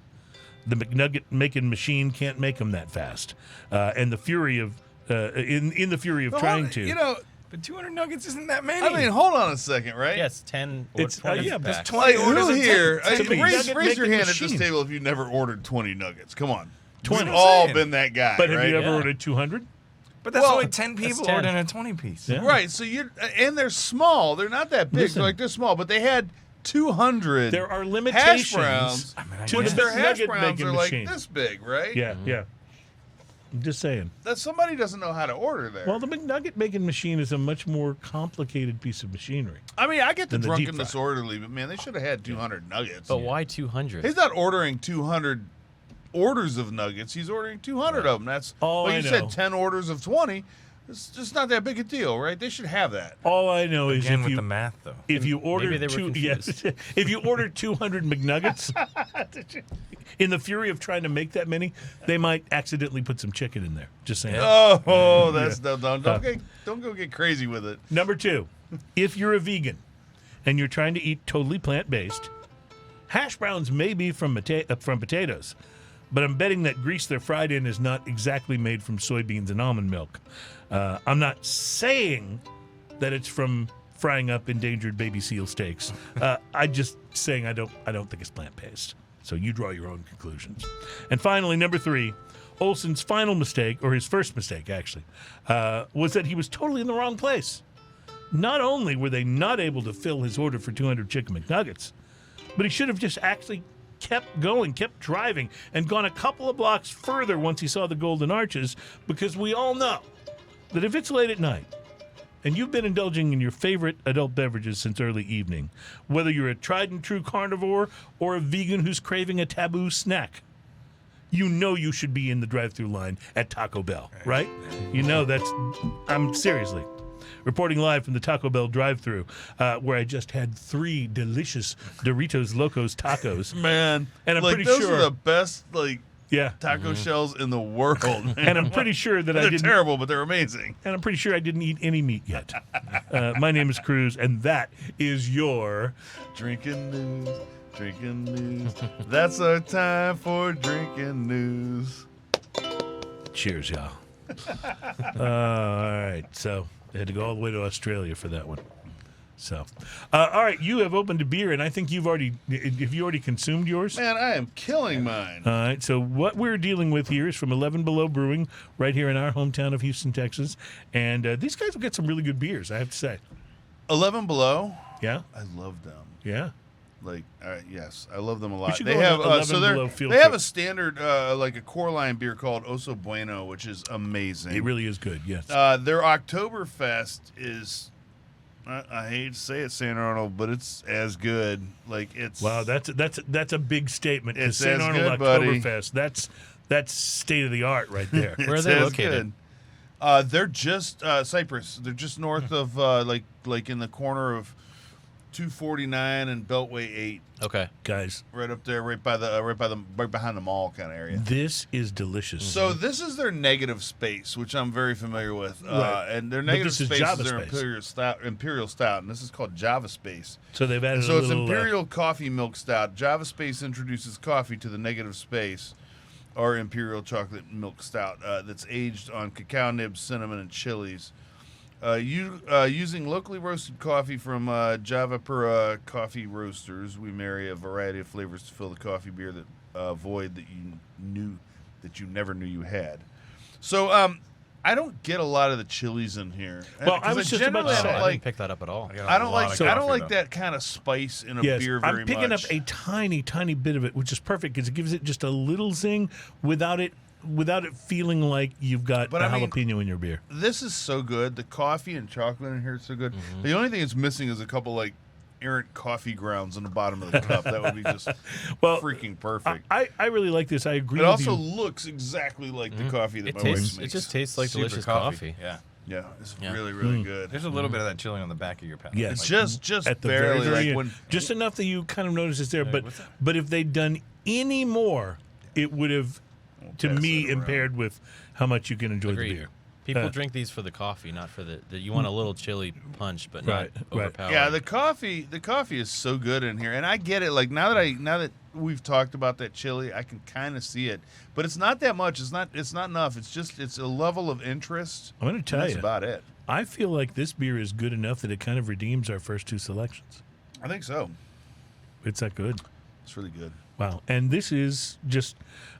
The McNugget making machine can't make them that fast. And the fury of in the fury of trying to, You know, But 200 nuggets isn't that many. I mean, hold on a second, right? Yeah, it's 10 or It's 20 yeah, but it's packs. 20 Like, orders who of here? 10 McNugget Raise your making hand at machine. this table if you've never ordered 20 nuggets. Come on. 20. We've all saying. been that guy, but have right? you ever Yeah. ordered 200? But that's Well, only 10 people 10. ordering a 20 piece. Yeah. Right. So and they're small. They're not that big. Listen. Like they're small, but they had 200. There are hash limitations browns, I mean, I to which the guess. their hash McNugget browns making are like machine. this big, right? Yeah, yeah. I'm just saying. That somebody doesn't know how to order there. Well, the McNugget making machine is a much more complicated piece of machinery. I mean, I get the than the drunk deep and fry. disorderly, but man, they should have had 200 nuggets. But why 200? He's not ordering 200 orders of nuggets. He's ordering 200 of them. That's All like I you know. said, 10 orders of 20. It's just not that big a deal, right? They should have that. All I know is Again if with you the math, though. if you Maybe order they were confused. if you order 200 McNuggets, in the fury of trying to make that many, they might accidentally put some chicken in there. Just saying. Oh, that's don't go get crazy with it. Number two, if you're a vegan and you're trying to eat totally plant-based, hash browns may be from potatoes, but I'm betting that grease they're fried in is not exactly made from soybeans and almond milk. I'm not saying that it's from frying up endangered baby seal steaks. I'm just saying I don't think it's plant-based. So you draw your own conclusions. And finally, number three, Olsen's final mistake, or his first mistake actually, was that he was totally in the wrong place. Not only were they not able to fill his order for 200 chicken McNuggets, but he should have just actually kept going, kept driving, and gone a couple of blocks further once he saw the Golden Arches, because we all know that if it's late at night and you've been indulging in your favorite adult beverages since early evening, whether you're a tried and true carnivore or a vegan who's craving a taboo snack, you know you should be in the drive-thru line at Taco Bell, right? You know I'm seriously. Reporting live from the Taco Bell drive-thru, where I just had 3 delicious Doritos Locos tacos. Man, And I'm like, pretty those sure- are the best Yeah. taco shells in the world. Man. And I'm pretty sure that I They're didn't. terrible, but they're amazing. And I'm pretty sure I didn't eat any meat yet. My name is Cruze, and that is your. Drinking news, drinking news. That's our time for drinking news. Cheers, y'all. All right, so I had to go all the way to Australia for that one. So, all right, you have opened a beer, and I think have you already consumed yours? Man, I am killing mine. All right, so what we're dealing with here is from 11 Below Brewing, right here in our hometown of Houston, Texas. And these guys will get some really good beers, I have to say. 11 Below. Yeah? I love them. Yeah? Like, yes, I love them a lot. should They go on have a 11 so Below field they have trip. a standard like a core line beer called Oso Bueno, which is amazing. It really is good, yes. Their Oktoberfest is. I hate to say it, St. Arnold, but it's as good. Like it's Wow, that's a big statement. It's St. as Arnold good, buddy. Oktoberfest, that's state of the art right there. Where are it's they as located? good. They're just Cypress. They're just north of like in the corner of 249 and Beltway 8, Okay. Guys, right up there, right behind the mall kind of area. this is delicious. So this is their negative space, which I'm very familiar with. Right. And their But negative this is space Java is their space. Imperial Stout, and this is called Java Space. So they've added And so a it's little Imperial Coffee Milk Stout. Java Space introduces coffee to the negative space, or Imperial Chocolate Milk Stout, that's aged on cacao nibs, cinnamon, and chilies. Using locally roasted coffee from Javapura Coffee Roasters, we marry a variety of flavors to fill the coffee beer void that you never knew you had. So I don't get a lot of the chilies in here. Well, I was just about to say, I didn't pick that up at all. I don't like that kind of spice in a beer very I'm picking much. up a tiny bit of it, which is perfect because it gives it just a little zing without it feeling like you've got jalapeno in your beer. This is so good. The coffee and chocolate in here is so good. Mm-hmm. The only thing it's missing is a couple like errant coffee grounds in the bottom of the cup. That would be just freaking perfect. I really like this. I agree It with also you. looks exactly like the coffee that It my wife tastes. makes. It just tastes like Super delicious coffee. Yeah. Yeah, it's really, really good. There's a little bit of that chili on the back of your palate. Yes. It's just At the barely very like end. when Just enough that you kind of notice it's there. what's that? But if they'd done any more, it would have, to pass me, that around. impaired with how much you can enjoy Agreed. the beer. People drink these for the coffee, not for the you want a little chili punch, but not Right. overpowering. Yeah, the coffee is so good in here, and I get it. Like now that we've talked about that chili, I can kind of see it, but it's not that much. It's not enough. It's a level of interest. I'm going to tell That's you, about it. I feel like this beer is good enough that it kind of redeems our first two selections. I think so. It's that good. It's really good. Wow. And this is just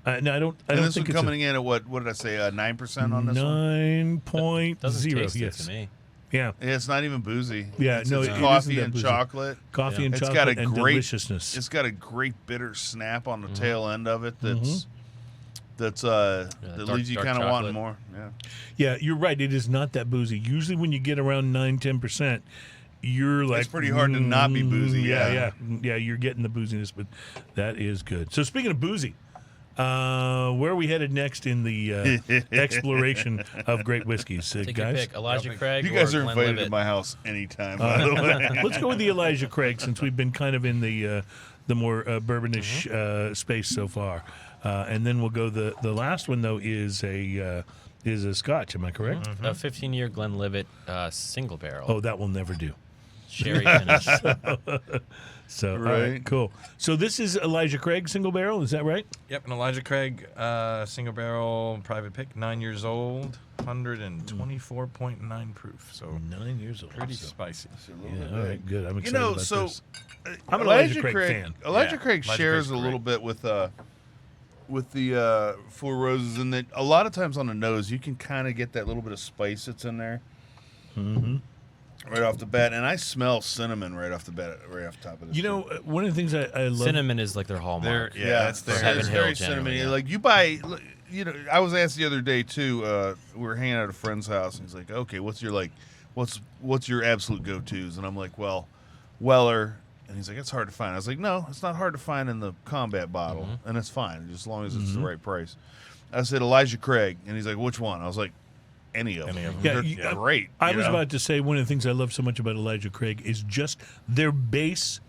no, I don't And this think one it's coming in at what did I say? 9% on this one. 9.0. Doesn't taste Yes. it to me. Yeah. Yeah, it's not even boozy. Yeah, it's, no, it's it coffee isn't that and boozy. chocolate. Coffee and It's chocolate got a and great deliciousness. It's got a great bitter snap on the tail end of it. That dark- leaves you dark kind of wanting chocolate. more. Yeah. Yeah, you're right. It is not that boozy. Usually when you get around 9-10%, you're like... It's pretty hard to not be boozy, Yeah, you're getting the booziness, but that is good. So speaking of boozy, where are we headed next in the exploration of great whiskeys? Take your guys? pick, Elijah Craig. You guys or are Glenn invited Livet. to my house anytime, by the way. Let's go with the Elijah Craig since we've been kind of in the more bourbonish space so far. And then we'll go the last one, though, is a Scotch. Am I correct? A 15-year Glenn Livet single barrel. Oh, that will never do. Sherry finish. So, all Right. right, cool. So this is Elijah Craig single barrel, is that right? Yep, an Elijah Craig single barrel private pick, 9 years old, 124.9 proof. So 9 years old. pretty so- spicy. Yeah, all right, good. I'm You excited know, about so this. I'm an Elijah Craig fan. Elijah Yeah, Craig Elijah shares Craig's a little great. bit with the Four Roses, in that a lot of times on the nose you can kind of get that little bit of spice that's in there. Right off the bat, and I smell cinnamon right off the bat, right off the top of this. You know, one of the things I love... Cinnamon is like their hallmark. That's their Heaven it's Hill very generally, cinnamony. yeah. Like you buy, I was asked the other day too. We were hanging out at a friend's house, and he's like, "Okay, what's your absolute go-tos?" And I'm like, "Well, Weller." And he's like, "It's hard to find." I was like, "No, it's not hard to find in the combat bottle, and it's fine as long as it's the right price." I said, "Elijah Craig," and he's like, "Which one?" I was like, "Any of them. Yeah, They're great." I you was know? about to say one of the things I love so much about Elijah Craig is just their base,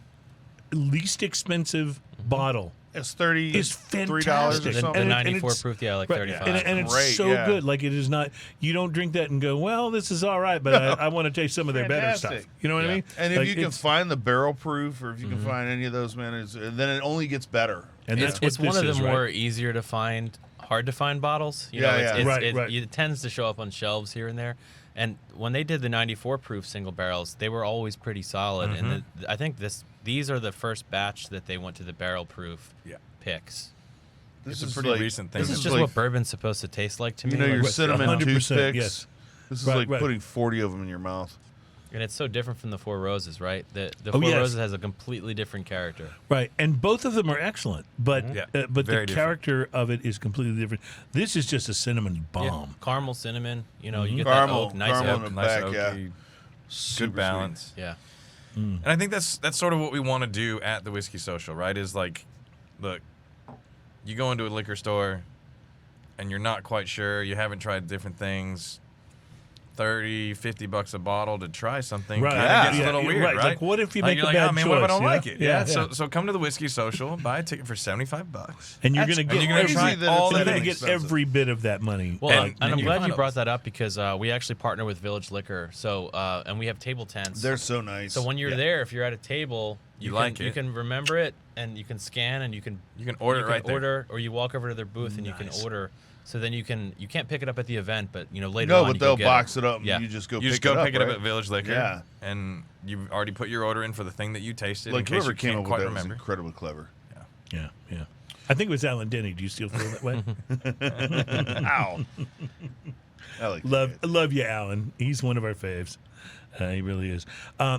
least expensive bottle It's $33 is or fantastic. The something. 94 it's- proof, yeah, like right, 35. and it's Great, so yeah. good. Like it is not. You don't drink that and go, "Well, this is all right," but I want to taste some of their better stuff. Fantastic. You know what I Yeah. mean? And if Like, you can it's- find the barrel proof, or if you can find any of those, man, then it only gets better. and that's It's what one this of is, the right? more easier to find, hard to find bottles. You Yeah, know, yeah. Right. it tends to show up on shelves here and there. And when they did the 94 proof single barrels, they were always pretty solid. And I think these are the first batch that they went to the barrel proof picks. This It's a is pretty like, recent thing. This is is just like, what bourbon's supposed to taste like to me. you know, your Like, cinnamon 100%, toothpicks. yes. This is Right, like right. putting 40 of them in your mouth. and it's so different from the Four Roses, right? The Oh, Four yes. Roses has a completely different character. Right, and both of them are excellent, but Yeah, but the very different. character of it is completely different. This is just a cinnamon bomb. Yeah. Caramel, cinnamon. You know, you get Caramel, that oak, nice caramel oak. in the Nice back, oaky, yeah. good sweet. balance. Yeah. And I think that's sort of what we want to do at the Whiskey Social, right? Is like, look, you go into a liquor store and you're not quite sure, you haven't tried different things, $30-$50 a bottle to try something Right. kind of Yeah. gets a little Yeah, weird, right. right? Like, what if you Like, make you're a like, bad oh, man, what if I choice, don't you like know? it? Yeah. Yeah. So come to the Whiskey Social, buy a ticket for $75. And you're That's going to get and you're gonna every, try that all it's the you're gonna things. get every bit of that money. Well, And- and and I'm you glad find you brought those. that up because we actually partner with Village Liquor. So and we have table tents. They're so nice. So when you're there, if you're at a table, You can, like you it. can remember it and you can scan and you can order it right there. order, or you walk over to their booth and you Nice. can order. So then you can't pick it up at the event, but later no, on but you they'll go get box it up and Yeah. you just go You just pick go it pick it up right? at Village Liquor. Yeah. And you've already put your order in for the thing that you tasted. Like in case whoever you came can't up with quite that remember. was incredibly clever. Yeah. I think it was Alan Denny. Do you still feel that way? Ow. I like love you, Alan. He's one of our faves. He really is.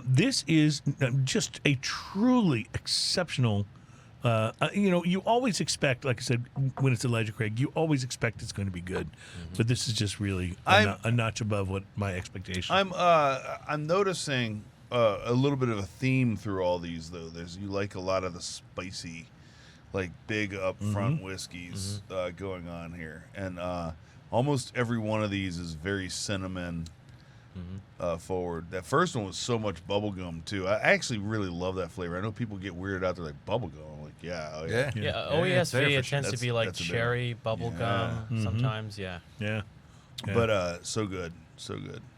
This is just a truly exceptional. You always expect, like I said, when it's Elijah Craig, you always expect it's going to be good. But this is just really a notch above what my expectation. I'm noticing a little bit of a theme through all these, though. You like a lot of the spicy, like big upfront whiskeys going on here, and almost every one of these is very cinnamon forward. That first one was so much bubblegum too. I actually really love that flavor. I know people get weirded out. They're like, bubblegum. I'm like, yeah. OESV, it tends to be like cherry, bubblegum sometimes. Yeah. But so good.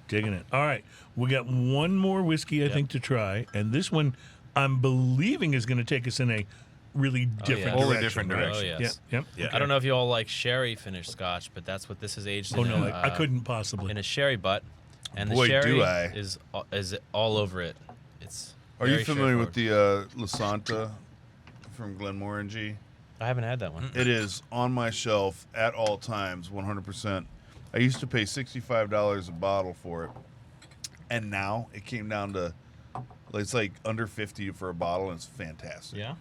Digging it. All right. We got one more whiskey, I think, to try. And this one, I'm believing, is going to take us in a really different Totally direction. different direction. Oh, yes. Yep. I don't know if you all like sherry finished scotch, but that's what this is aged in. I couldn't possibly. In a sherry butt. And Boy, the sherry do I. is all over it. It's Are you very familiar with straightforward. the La Santa from Glenmorangie? I haven't had that one. It is on my shelf at all times, 100%. I used to pay $65 a bottle for it, and now it came down to it's like under $50 for a bottle, and it's fantastic. Yeah.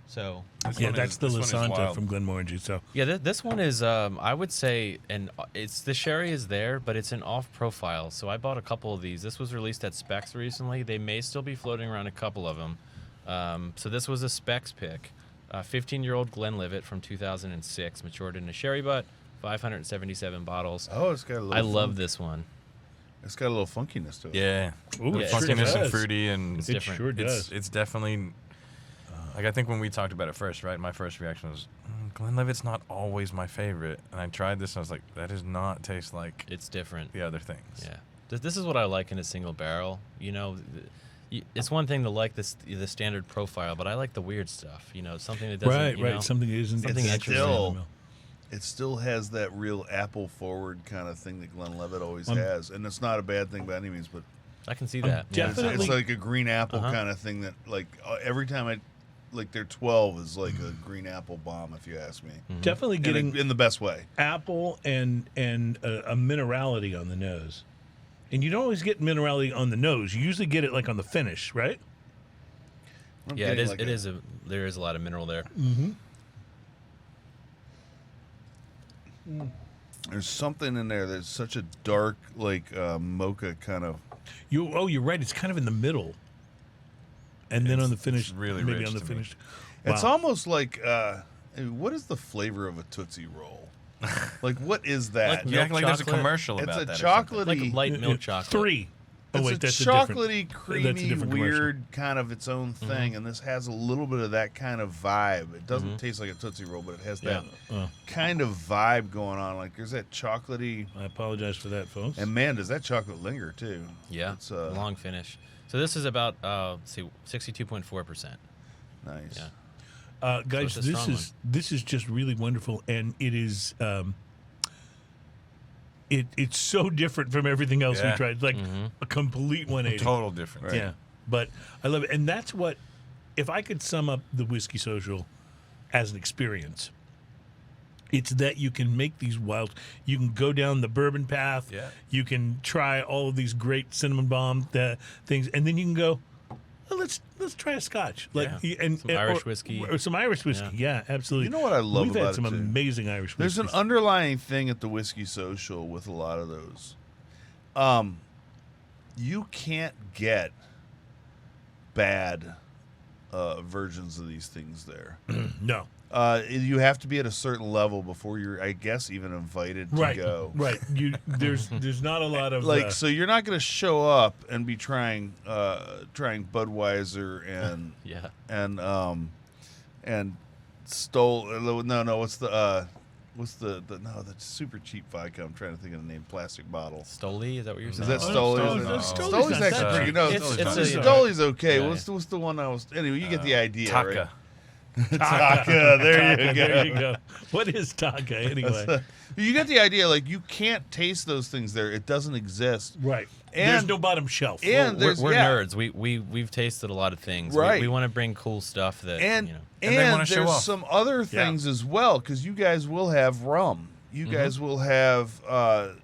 So that's the La Santa from Glenmorangie. So this one is I would say, and it's the sherry is there, but it's an off profile. So I bought a couple of these. This was released at Specs recently. They may still be floating around, a couple of them. So this was a Specs pick. 15-year-old Glenlivet from 2006, matured in a sherry butt, 577 bottles. Oh, it's got a little. I love this one. It's got a little funkiness to it. Yeah. Ooh, Yeah, it sure Funkiness and does. fruity, and It's It different. sure does. it's definitely like, I think when we talked about it first, right? My first reaction was, Glenlivet's not always my favorite, and I tried this and I was like, that does not taste like It's different. the other things. Yeah. This is what I like in a single barrel. It's one thing to like the standard profile, but I like the weird stuff. Something that doesn't. right. Something that isn't Something it's interesting. It still has that real apple forward kind of thing that Glenlivet always has, and it's not a bad thing by any means. But I can see that. Yeah. definitely- it's like a green apple kind of thing that, like, every time their 12 is like a green apple bomb, if you ask me. Definitely getting in the best way. apple and a minerality on the nose. And you don't always get minerality on the nose. You usually get it like on the finish, right? I'm Yeah, getting there is a lot of mineral there. There's something in there that's such a dark, like mocha kind of. You're right. It's kind of in the middle. And then on the finish, really maybe rich on the to me. finish. It's Wow. almost like what is the flavor of a Tootsie Roll? Like, what is that? Like You act like there's a chocolate. commercial It's about a that. or something. chocolatey, Like light milk chocolate. 3. Oh, it's wait, a that's a different. chocolatey, that's a creamy, different commercial. weird kind of its own thing, and this has a little bit of that kind of vibe. It doesn't taste like a Tootsie Roll, but it has that kind of vibe going on. Like, there's that chocolatey, I apologize for that, folks. and man, does that chocolate linger too? Yeah. It's Long finish. So this is about 62.4%. nice. Yeah. Guys, it's a strong this is just really wonderful, and it is it's so different from everything else we Yeah. tried. Like a complete 180. Total difference. Right. Yeah, but I love it, and that's what. If I could sum up the Whiskey Social as an experience, it's that you can make these wild. You can go down the bourbon path. Yeah. You can try all of these great cinnamon bomb things, and then you can go. Well, let's try a Scotch, and Some Irish whiskey. or some Irish whiskey. Yeah, absolutely. You know what I love We've about had some it, too? amazing Irish whiskeys. There's an underlying thing at the Whiskey Social with a lot of those. You can't get bad versions of these things there. no. You have to be at a certain level before you're, I guess, even invited to go. Right. There's not a lot of Like, so you're not going to show up and be trying Budweiser and Yeah. and Stole. No. What's the super cheap vodka? I'm trying to think of the name. Plastic bottle. Stoli, is that what you're Is saying? that Stoli? Stoli? No. Stoli's not actually that pretty. cheap. No, It's a- Stoli's okay. Yeah, What's the one I was? Anyway, you get the idea. Taka. Right? Taka. There you go. There you go. What is Taka anyway? You get the idea. Like, you can't taste those things there. It doesn't exist. Right. And- There's no bottom shelf. And We're there's nerds. We've tasted a lot of things. Right. We want to bring cool stuff that and you know. And they wanna and show there's off. some other things as well, because you guys will have rum. you guys will have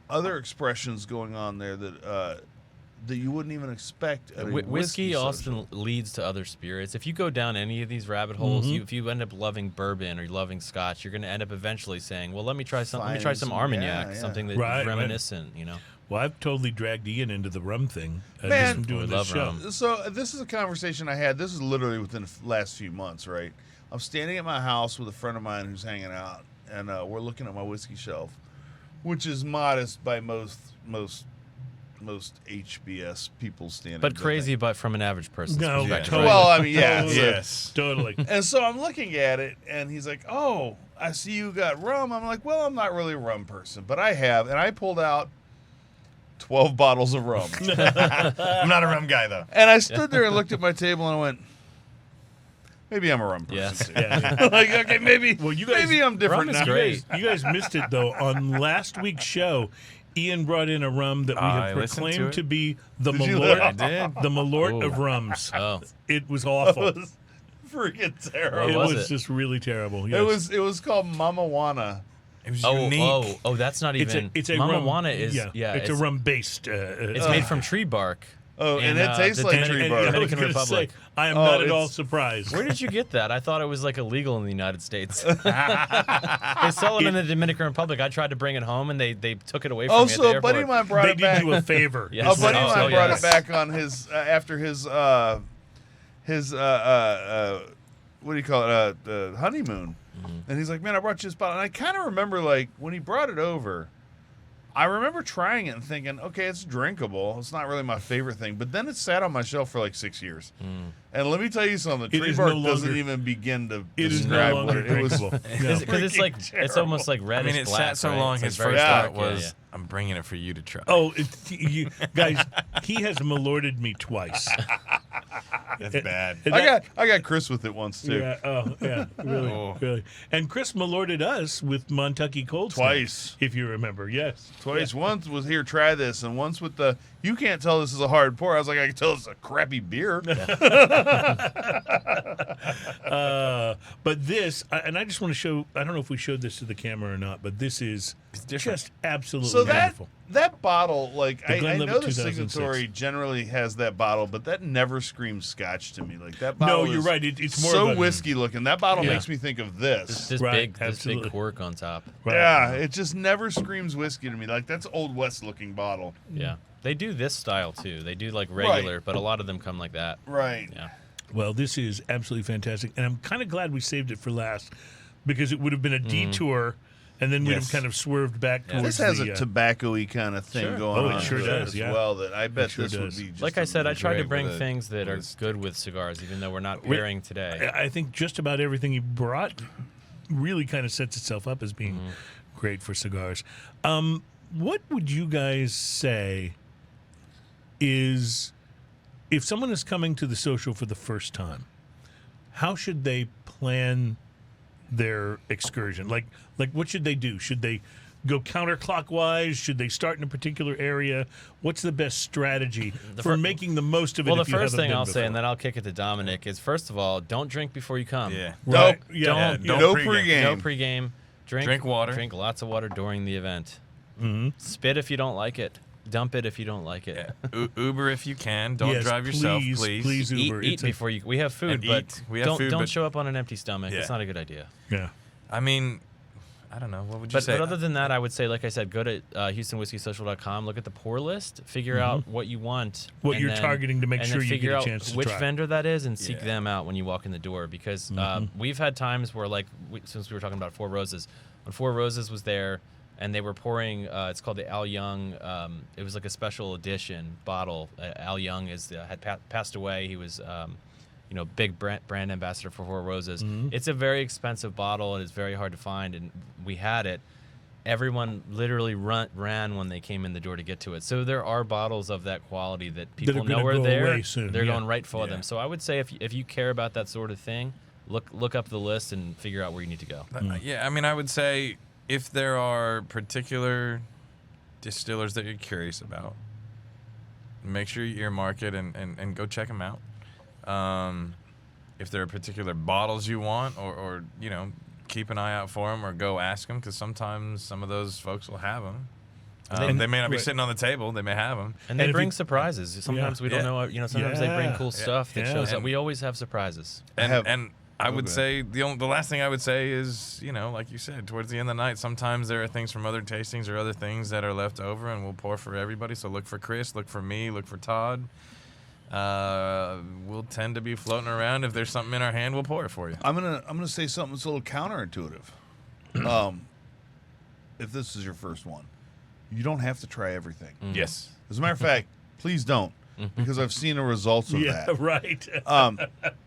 other expressions going on there that you wouldn't even expect at a Whiskey social. often leads to other spirits. If you go down any of these rabbit holes, if you end up loving bourbon or loving Scotch, you're going to end up eventually saying, "Well, let me try some Armagnac, something that's reminiscent." You know. Well, I've totally dragged Ian into the rum thing. Man, just from doing this show. rum. So this is a conversation I had. This is literally within the last few months, right? I'm standing at my house with a friend of mine who's hanging out, and we're looking at my whiskey shelf, which is modest by most HBS people's standards. But crazy, but from an average person's perspective. Totally. Well, I mean, yeah. Yes, totally. And so I'm looking at it, and he's like, "Oh, I see you got rum." I'm like, "Well, I'm not really a rum person, but I have." And I pulled out 12 bottles of rum. I'm not a rum guy, though. And I stood there and looked at my table, and I went, maybe I'm a rum person. Yes. Too. Yeah. Like, okay, maybe, Well, you guys- maybe I'm different rum is now. great. You guys missed it though. On last week's show, Ian brought in a rum that we I have listened to proclaimed it. to be the Did you? Malort. I did. The Malort Ooh. of rums. Oh, It was awful. It was freaking terrible. It What was was it? just really terrible. Yes. It was called Mama Wana. It was unique. oh, that's not even. It's a Mama rum. Wana is it's a rum based. It's made from tree bark. Oh, and it tastes the like Dominican- tree bark. I was Dominican gonna Republic. say, I am Oh, not at all it's- surprised. Where did you get that? I thought it was like illegal in the United States. They sell them in the Dominican Republic. I tried to bring it home, and they took it away from Oh, me at the so a airport. buddy of mine brought They it did back. you a favor. Yes. A buddy of mine brought yes. it back on his after his what do you call it? Honeymoon. And he's like, "Man, I brought you this bottle." And I kind of remember, like, when he brought it over, I remember trying it and thinking, okay, it's drinkable. It's not really my favorite thing. But then it sat on my shelf for like 6 years. And let me tell you something. It Tree is bark no doesn't longer- even begin to It is no describe what longer it was. drinkable. No. Because it's like it's almost like I reddish mean, it black. sat so right? long. It's His like very first dark, thought was, yeah. "I'm bringing it for you to try." Oh, you guys, he has malorted me twice. that's bad. And I got Chris with it once too. Yeah, really, Oh. really. And Chris malorted us with Montucky Cold Snap, Twice. if you remember. Yes, Twice. Once was here, try this, and once with the you can't tell this is a hard pour. I was like, I can tell it's a crappy beer. But this, and I just want to show. I don't know if we showed this to the camera or not, but this is just absolutely So wonderful. that bottle, like The I Glenlivet know the 2006. Signatory generally has that bottle, but that never screams Scotch to me. Like that bottle. No, you're is right. It's more so of a, whiskey looking. That bottle Yeah. makes me think of this. This Right, big absolutely. cork on top. Right. Yeah, it just never screams whiskey to me. Like that's Old West looking bottle. Yeah, they do this style too. They do like regular, but a lot of them come like that. Right. Yeah. Well, this is absolutely fantastic, and I'm kind of glad we saved it for last because it would have been a detour, and then we'd have Yes. kind of swerved back towards This has the, a tobacco-y kind of thing Sure. going Oh, it on sure to does, as yeah. well. That I bet sure this would does. be. Just Like I said, I tried to great bring with a- things that are with- good with cigars, even though we're not Re- pairing today. I think just about everything you brought really kind of sets itself up as being great for cigars. What would you guys say is if someone is coming to the social for the first time, how should they plan their excursion? Like what should they do? Should they go counterclockwise? Should they start in a particular area? What's the best strategy for making the most of it? Well, the if you first haven't thing been I'll say, before? and then I'll kick it to Dominic, is first of all, don't drink before you come. Yeah. Right. Nope. Yeah. Don't- No pregame. pregame. No pregame. Drink water. Drink lots of water during the event. Mm-hmm. Spit if you don't like it. Dump it if you don't like it. Yeah. Uber if you can. Don't Yes, drive yourself, please. Please Uber. Eat It's a- before you. We have food, And but eat. We have don't food, don't but- show up on an empty stomach. Yeah. It's not a good idea. Yeah. I mean, I don't know. What would you say? But other than that, I would say, like I said, go to HoustonWhiskeySocial.com, look at the pour list, figure out what you want, What and you're then- targeting to make and sure then you figure get a out chance to which try. vendor that is, and seek Yeah. them out when you walk in the door. Because we've had times where, like, since we were talking about Four Roses, when Four Roses was there, and they were pouring. It's called the Al Young. It was like a special edition bottle. Al Young had passed away. He was. Big brand ambassador for Four Roses. It's a very expensive bottle, and it's very hard to find. And we had it. Everyone literally ran when they came in the door to get to it. So there are bottles of that quality that people are gonna know are go there. away soon, They're yeah. going right for Yeah. them. So I would say if you care about that sort of thing, look up the list and figure out where you need to go. Yeah, I mean, I would say if there are particular distillers that you're curious about, make sure you earmark it and go check them out. If there are particular bottles you want or keep an eye out for them or go ask them, because sometimes some of those folks will have them. And they may not be right. sitting on the table. They may have them. And they if bring you- surprises. Sometimes we don't know. Sometimes they bring cool stuff that Yeah. shows up. And- We always have surprises. And I would Okay. say the last thing I would say is, like you said, towards the end of the night, sometimes there are things from other tastings or other things that are left over, and we'll pour for everybody. So look for Chris, look for me, look for Todd. We'll tend to be floating around. If there's something in our hand, we'll pour it for you. I'm gonna say something that's a little counterintuitive. If this is your first one, you don't have to try everything. Yes. As a matter of fact, please don't, because I've seen the results of Yeah, that. right.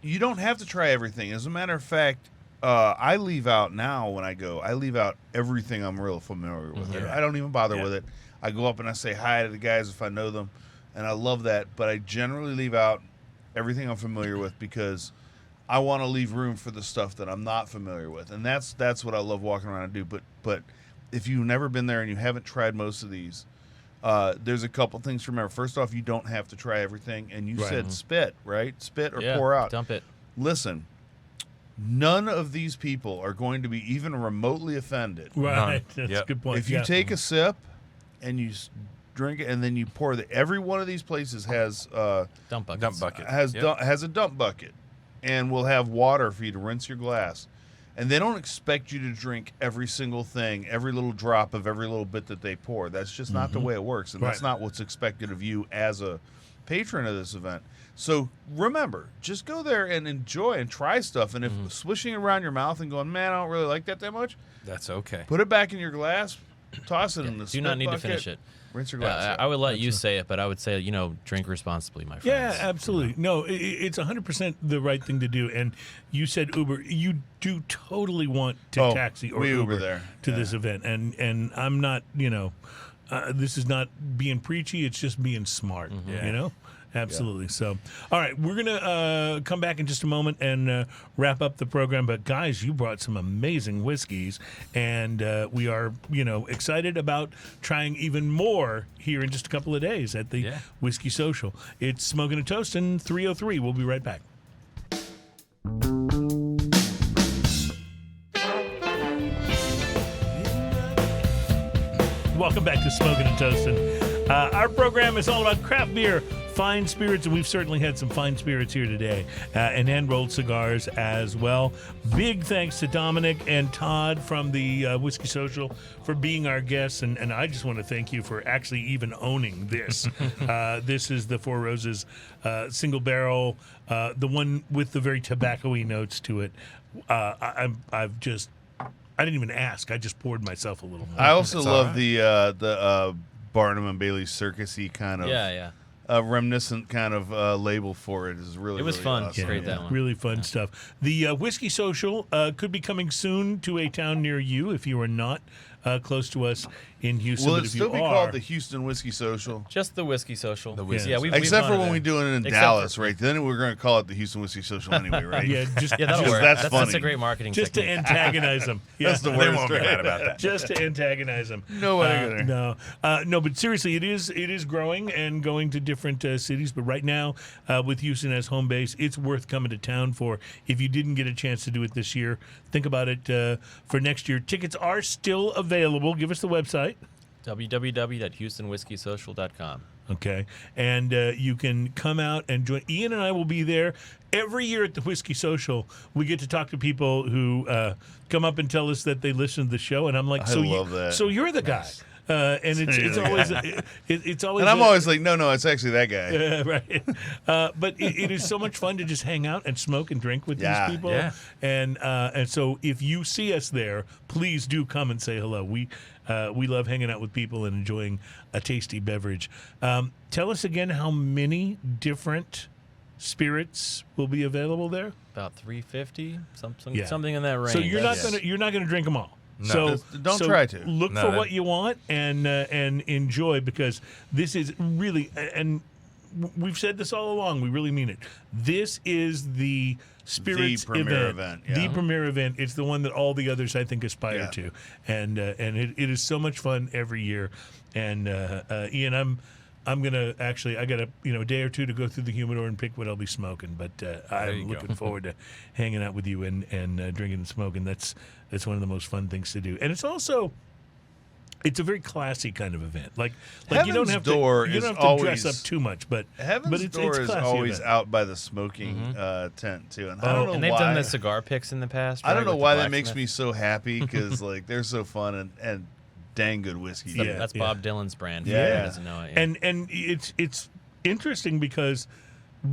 You don't have to try everything. As a matter of fact, I leave out now when I go. I leave out everything I'm real familiar with. I don't even bother with it. I go up and I say hi to the guys if I know them, and I love that. But I generally leave out everything I'm familiar with because I want to leave room for the stuff that I'm not familiar with, and that's what I love walking around and do. But if you've never been there and you haven't tried most of these, there's a couple things to remember. First off, you don't have to try everything, and you said spit, right? Spit or pour out. Dump it. Listen, none of these people are going to be even remotely offended. Right. That's a Yep. good point. If you Yeah. take a sip and you drink it, and then you pour every one of these places has Dump buckets. Dump bucket. has a dump bucket, and will have water for you to rinse your glass. And they don't expect you to drink every single thing, every little drop of every little bit that they pour. That's just not the way it works, and that's Right. not what's expected of you as a patron of this event. So remember, just go there and enjoy and try stuff. And if swishing around your mouth and going, man, I don't really like that much, That's okay. put it back in your glass, toss it in the Do not spit need to bucket, finish it. rinse your glass. I would let you say it, but I would say, drink responsibly, my friends. Yeah, absolutely. No, it's 100% the right thing to do. And you said Uber. You do totally want to taxi or we Uber there to this event. And I'm not, this is not being preachy. It's just being smart, Absolutely. So, all right, we're going to come back in just a moment and wrap up the program. But, guys, you brought some amazing whiskeys, and we are, excited about trying even more here in just a couple of days at the Whiskey Social. It's Smoking and Toasting 303. We'll be right back. Welcome back to Smoking and Toasting. Our program is all about craft beer, fine spirits, and we've certainly had some fine spirits here today, and hand-rolled cigars as well. Big thanks to Dominic and Todd from the Whiskey Social for being our guests, and I just want to thank you for actually even owning this. This is the Four Roses single barrel, the one with the very tobacco-y notes to it. I didn't even ask. I just poured myself a little more. I also It's love all right. the Barnum and Bailey circusy kind of Yeah. reminiscent kind of label for it. Is really It was really fun. awesome. Great, that one. Really fun stuff. The Whiskey Social could be coming soon to a town near you if you are not close to us in Houston. Will but it if still you be are, called the Houston Whiskey Social? Just the Whiskey Social. The Whiskey Yeah, Social. Except for honored when we that. do it in Except Dallas, for- right? Then we're going to call it the Houston Whiskey Social anyway, right? Yeah, just Yeah, that'll Because work. that's That's funny. a great marketing just to technique. antagonize them. Yeah. That's the They worst. won't be right? mad about that. Just to antagonize them. No way. No, but seriously, it is growing and going to different cities. But right now, with Houston as home base, it's worth coming to town for. If you didn't get a chance to do it this year, think about it for next year. Tickets are still available. Give us the website. www.houstonwhiskeysocial.com. Okay, and you can come out and join. Ian and I will be there every year at the Whiskey Social. We get to talk to people who come up and tell us that they listen to the show, and I'm like, I love that. So you're the guy, and it's always it's always. And I'm always like, no, it's actually that guy. right. But it is so much fun to just hang out and smoke and drink with Yeah, these people. yeah. And so if you see us there, please do come and say hello. We love hanging out with people and enjoying a tasty beverage. Tell us again how many different spirits will be available there. About 350, something Yeah. something in that range. So you're not Yes. gonna drink them all. No. So Don't so try to. look No, for that- what you want and enjoy, because this is really, and we've said this all along. We really mean it. This is the spirits premier event, yeah. The premier event. It's the one that all the others, I think, aspire Yeah. to, and it is so much fun every year. And Ian, I'm gonna actually. I got a day or two to go through the humidor and pick what I'll be smoking. But I'm looking forward to hanging out with you and drinking and smoking. That's one of the most fun things to do. And it's also. It's a very classy kind of event. Like you don't have to dress up too much, but Heaven's Door is always out by the smoking tent too. And I don't know and they've done the cigar picks in the past. I don't know with why the that makes blacksmith. me so happy because like they're so fun and dang good whiskey. Yeah. That's Bob Dylan's brand. Yeah. Yeah, doesn't know it. Yeah. And it's interesting because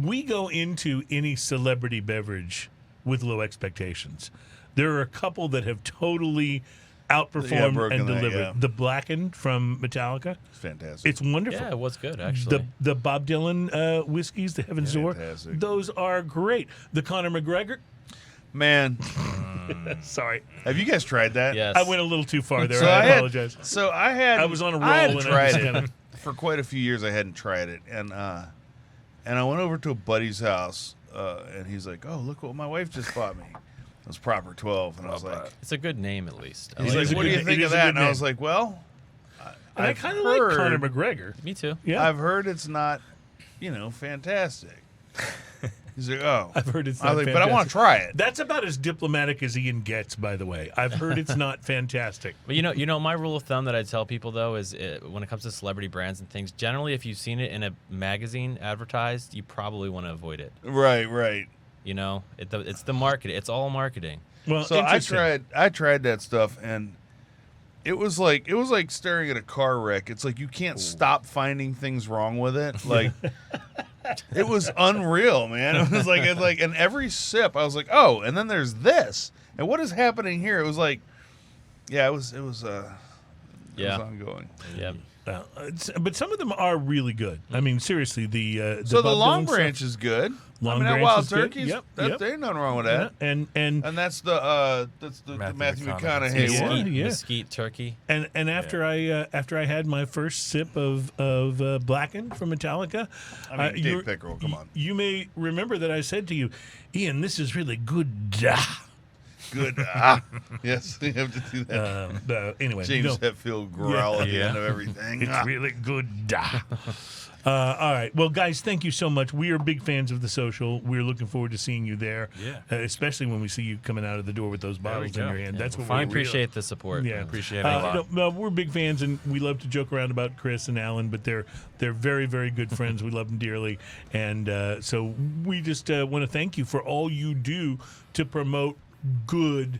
we go into any celebrity beverage with low expectations. There are a couple that have totally outperformed and delivered. Yeah. The Blackened from Metallica, It's fantastic. it's wonderful. Yeah, it was good actually. The Bob Dylan whiskeys, the Heaven's Door, Fantastic. those are great. The Conor McGregor, Man, sorry, have you guys tried that? Yes. I went a little too far there. So I I apologize. I was on a roll I and hadn't I tried just it kinda- for quite a few years. I hadn't tried it, and I went over to a buddy's house, and he's like, "Oh, look what my wife just bought me." It was Proper 12, and I was like, It's a good name at least. I "He's like like, a what do good- you think it of is a that?" good And I name. was like, "Well, And I kind of like Conor McGregor. it. Me too. Yeah, I've heard it's not, fantastic." He's like, "Oh, I've heard it's I not was like, but I want to fantastic. try it." That's about as diplomatic as Ian gets, by the way. I've heard it's not fantastic. But you know, my rule of thumb that I tell people though is when it comes to celebrity brands and things, generally if you've seen it in a magazine advertised, you probably want to avoid it. Right. You know, it's the market. It's all marketing. Well, So interesting. I tried that stuff, and it was like staring at a car wreck. It's like you can't stop finding things wrong with it. Like it was unreal, man. It was like and every sip I was like, "Oh, and then there's this. And what is happening here?" It was like it was ongoing. Yeah. But some of them are really good. I mean, seriously, the So the Bob Long Dylan stuff- Branch is good. Long I mean, that Branch Wild is good. Turkeys, Yep. there ain't nothing wrong with that. Yeah, and And that's the Matthew Matthew McConaughey. McConaughey Yeah. one. Mesquite turkey. and after I had my first sip of Blackened from Metallica, I mean, Dave Pickerel, come on. You may remember that I said to you, Ian, this is really good. Good. Yes, you have to do that. Anyway, James Hetfield growl at the end of everything. It's really good. All right. Well, guys, thank you so much. We are big fans of the social. We're looking forward to seeing you there. Yeah. Especially when we see you coming out of the door with those bottles in go. your hand. That's what I we appreciate the support. Yeah, Appreciate it a lot. no, we're big fans, and we love to joke around about Chris and Alan, but they're very, very good friends. We love them dearly, and so we just want to thank you for all you do to promote good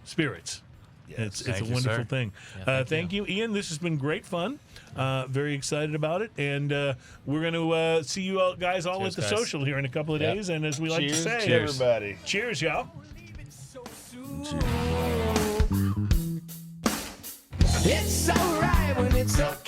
spirits. It's a Thank you, wonderful sir. thing. Yeah, thank you, Ian. This has been great fun. Very excited about it, and we're going to see you all guys all Cheers, at the guys. social here in a couple of Yeah. days. And as we like to Cheers say, to everybody. cheers, y'all. It's alright when it's up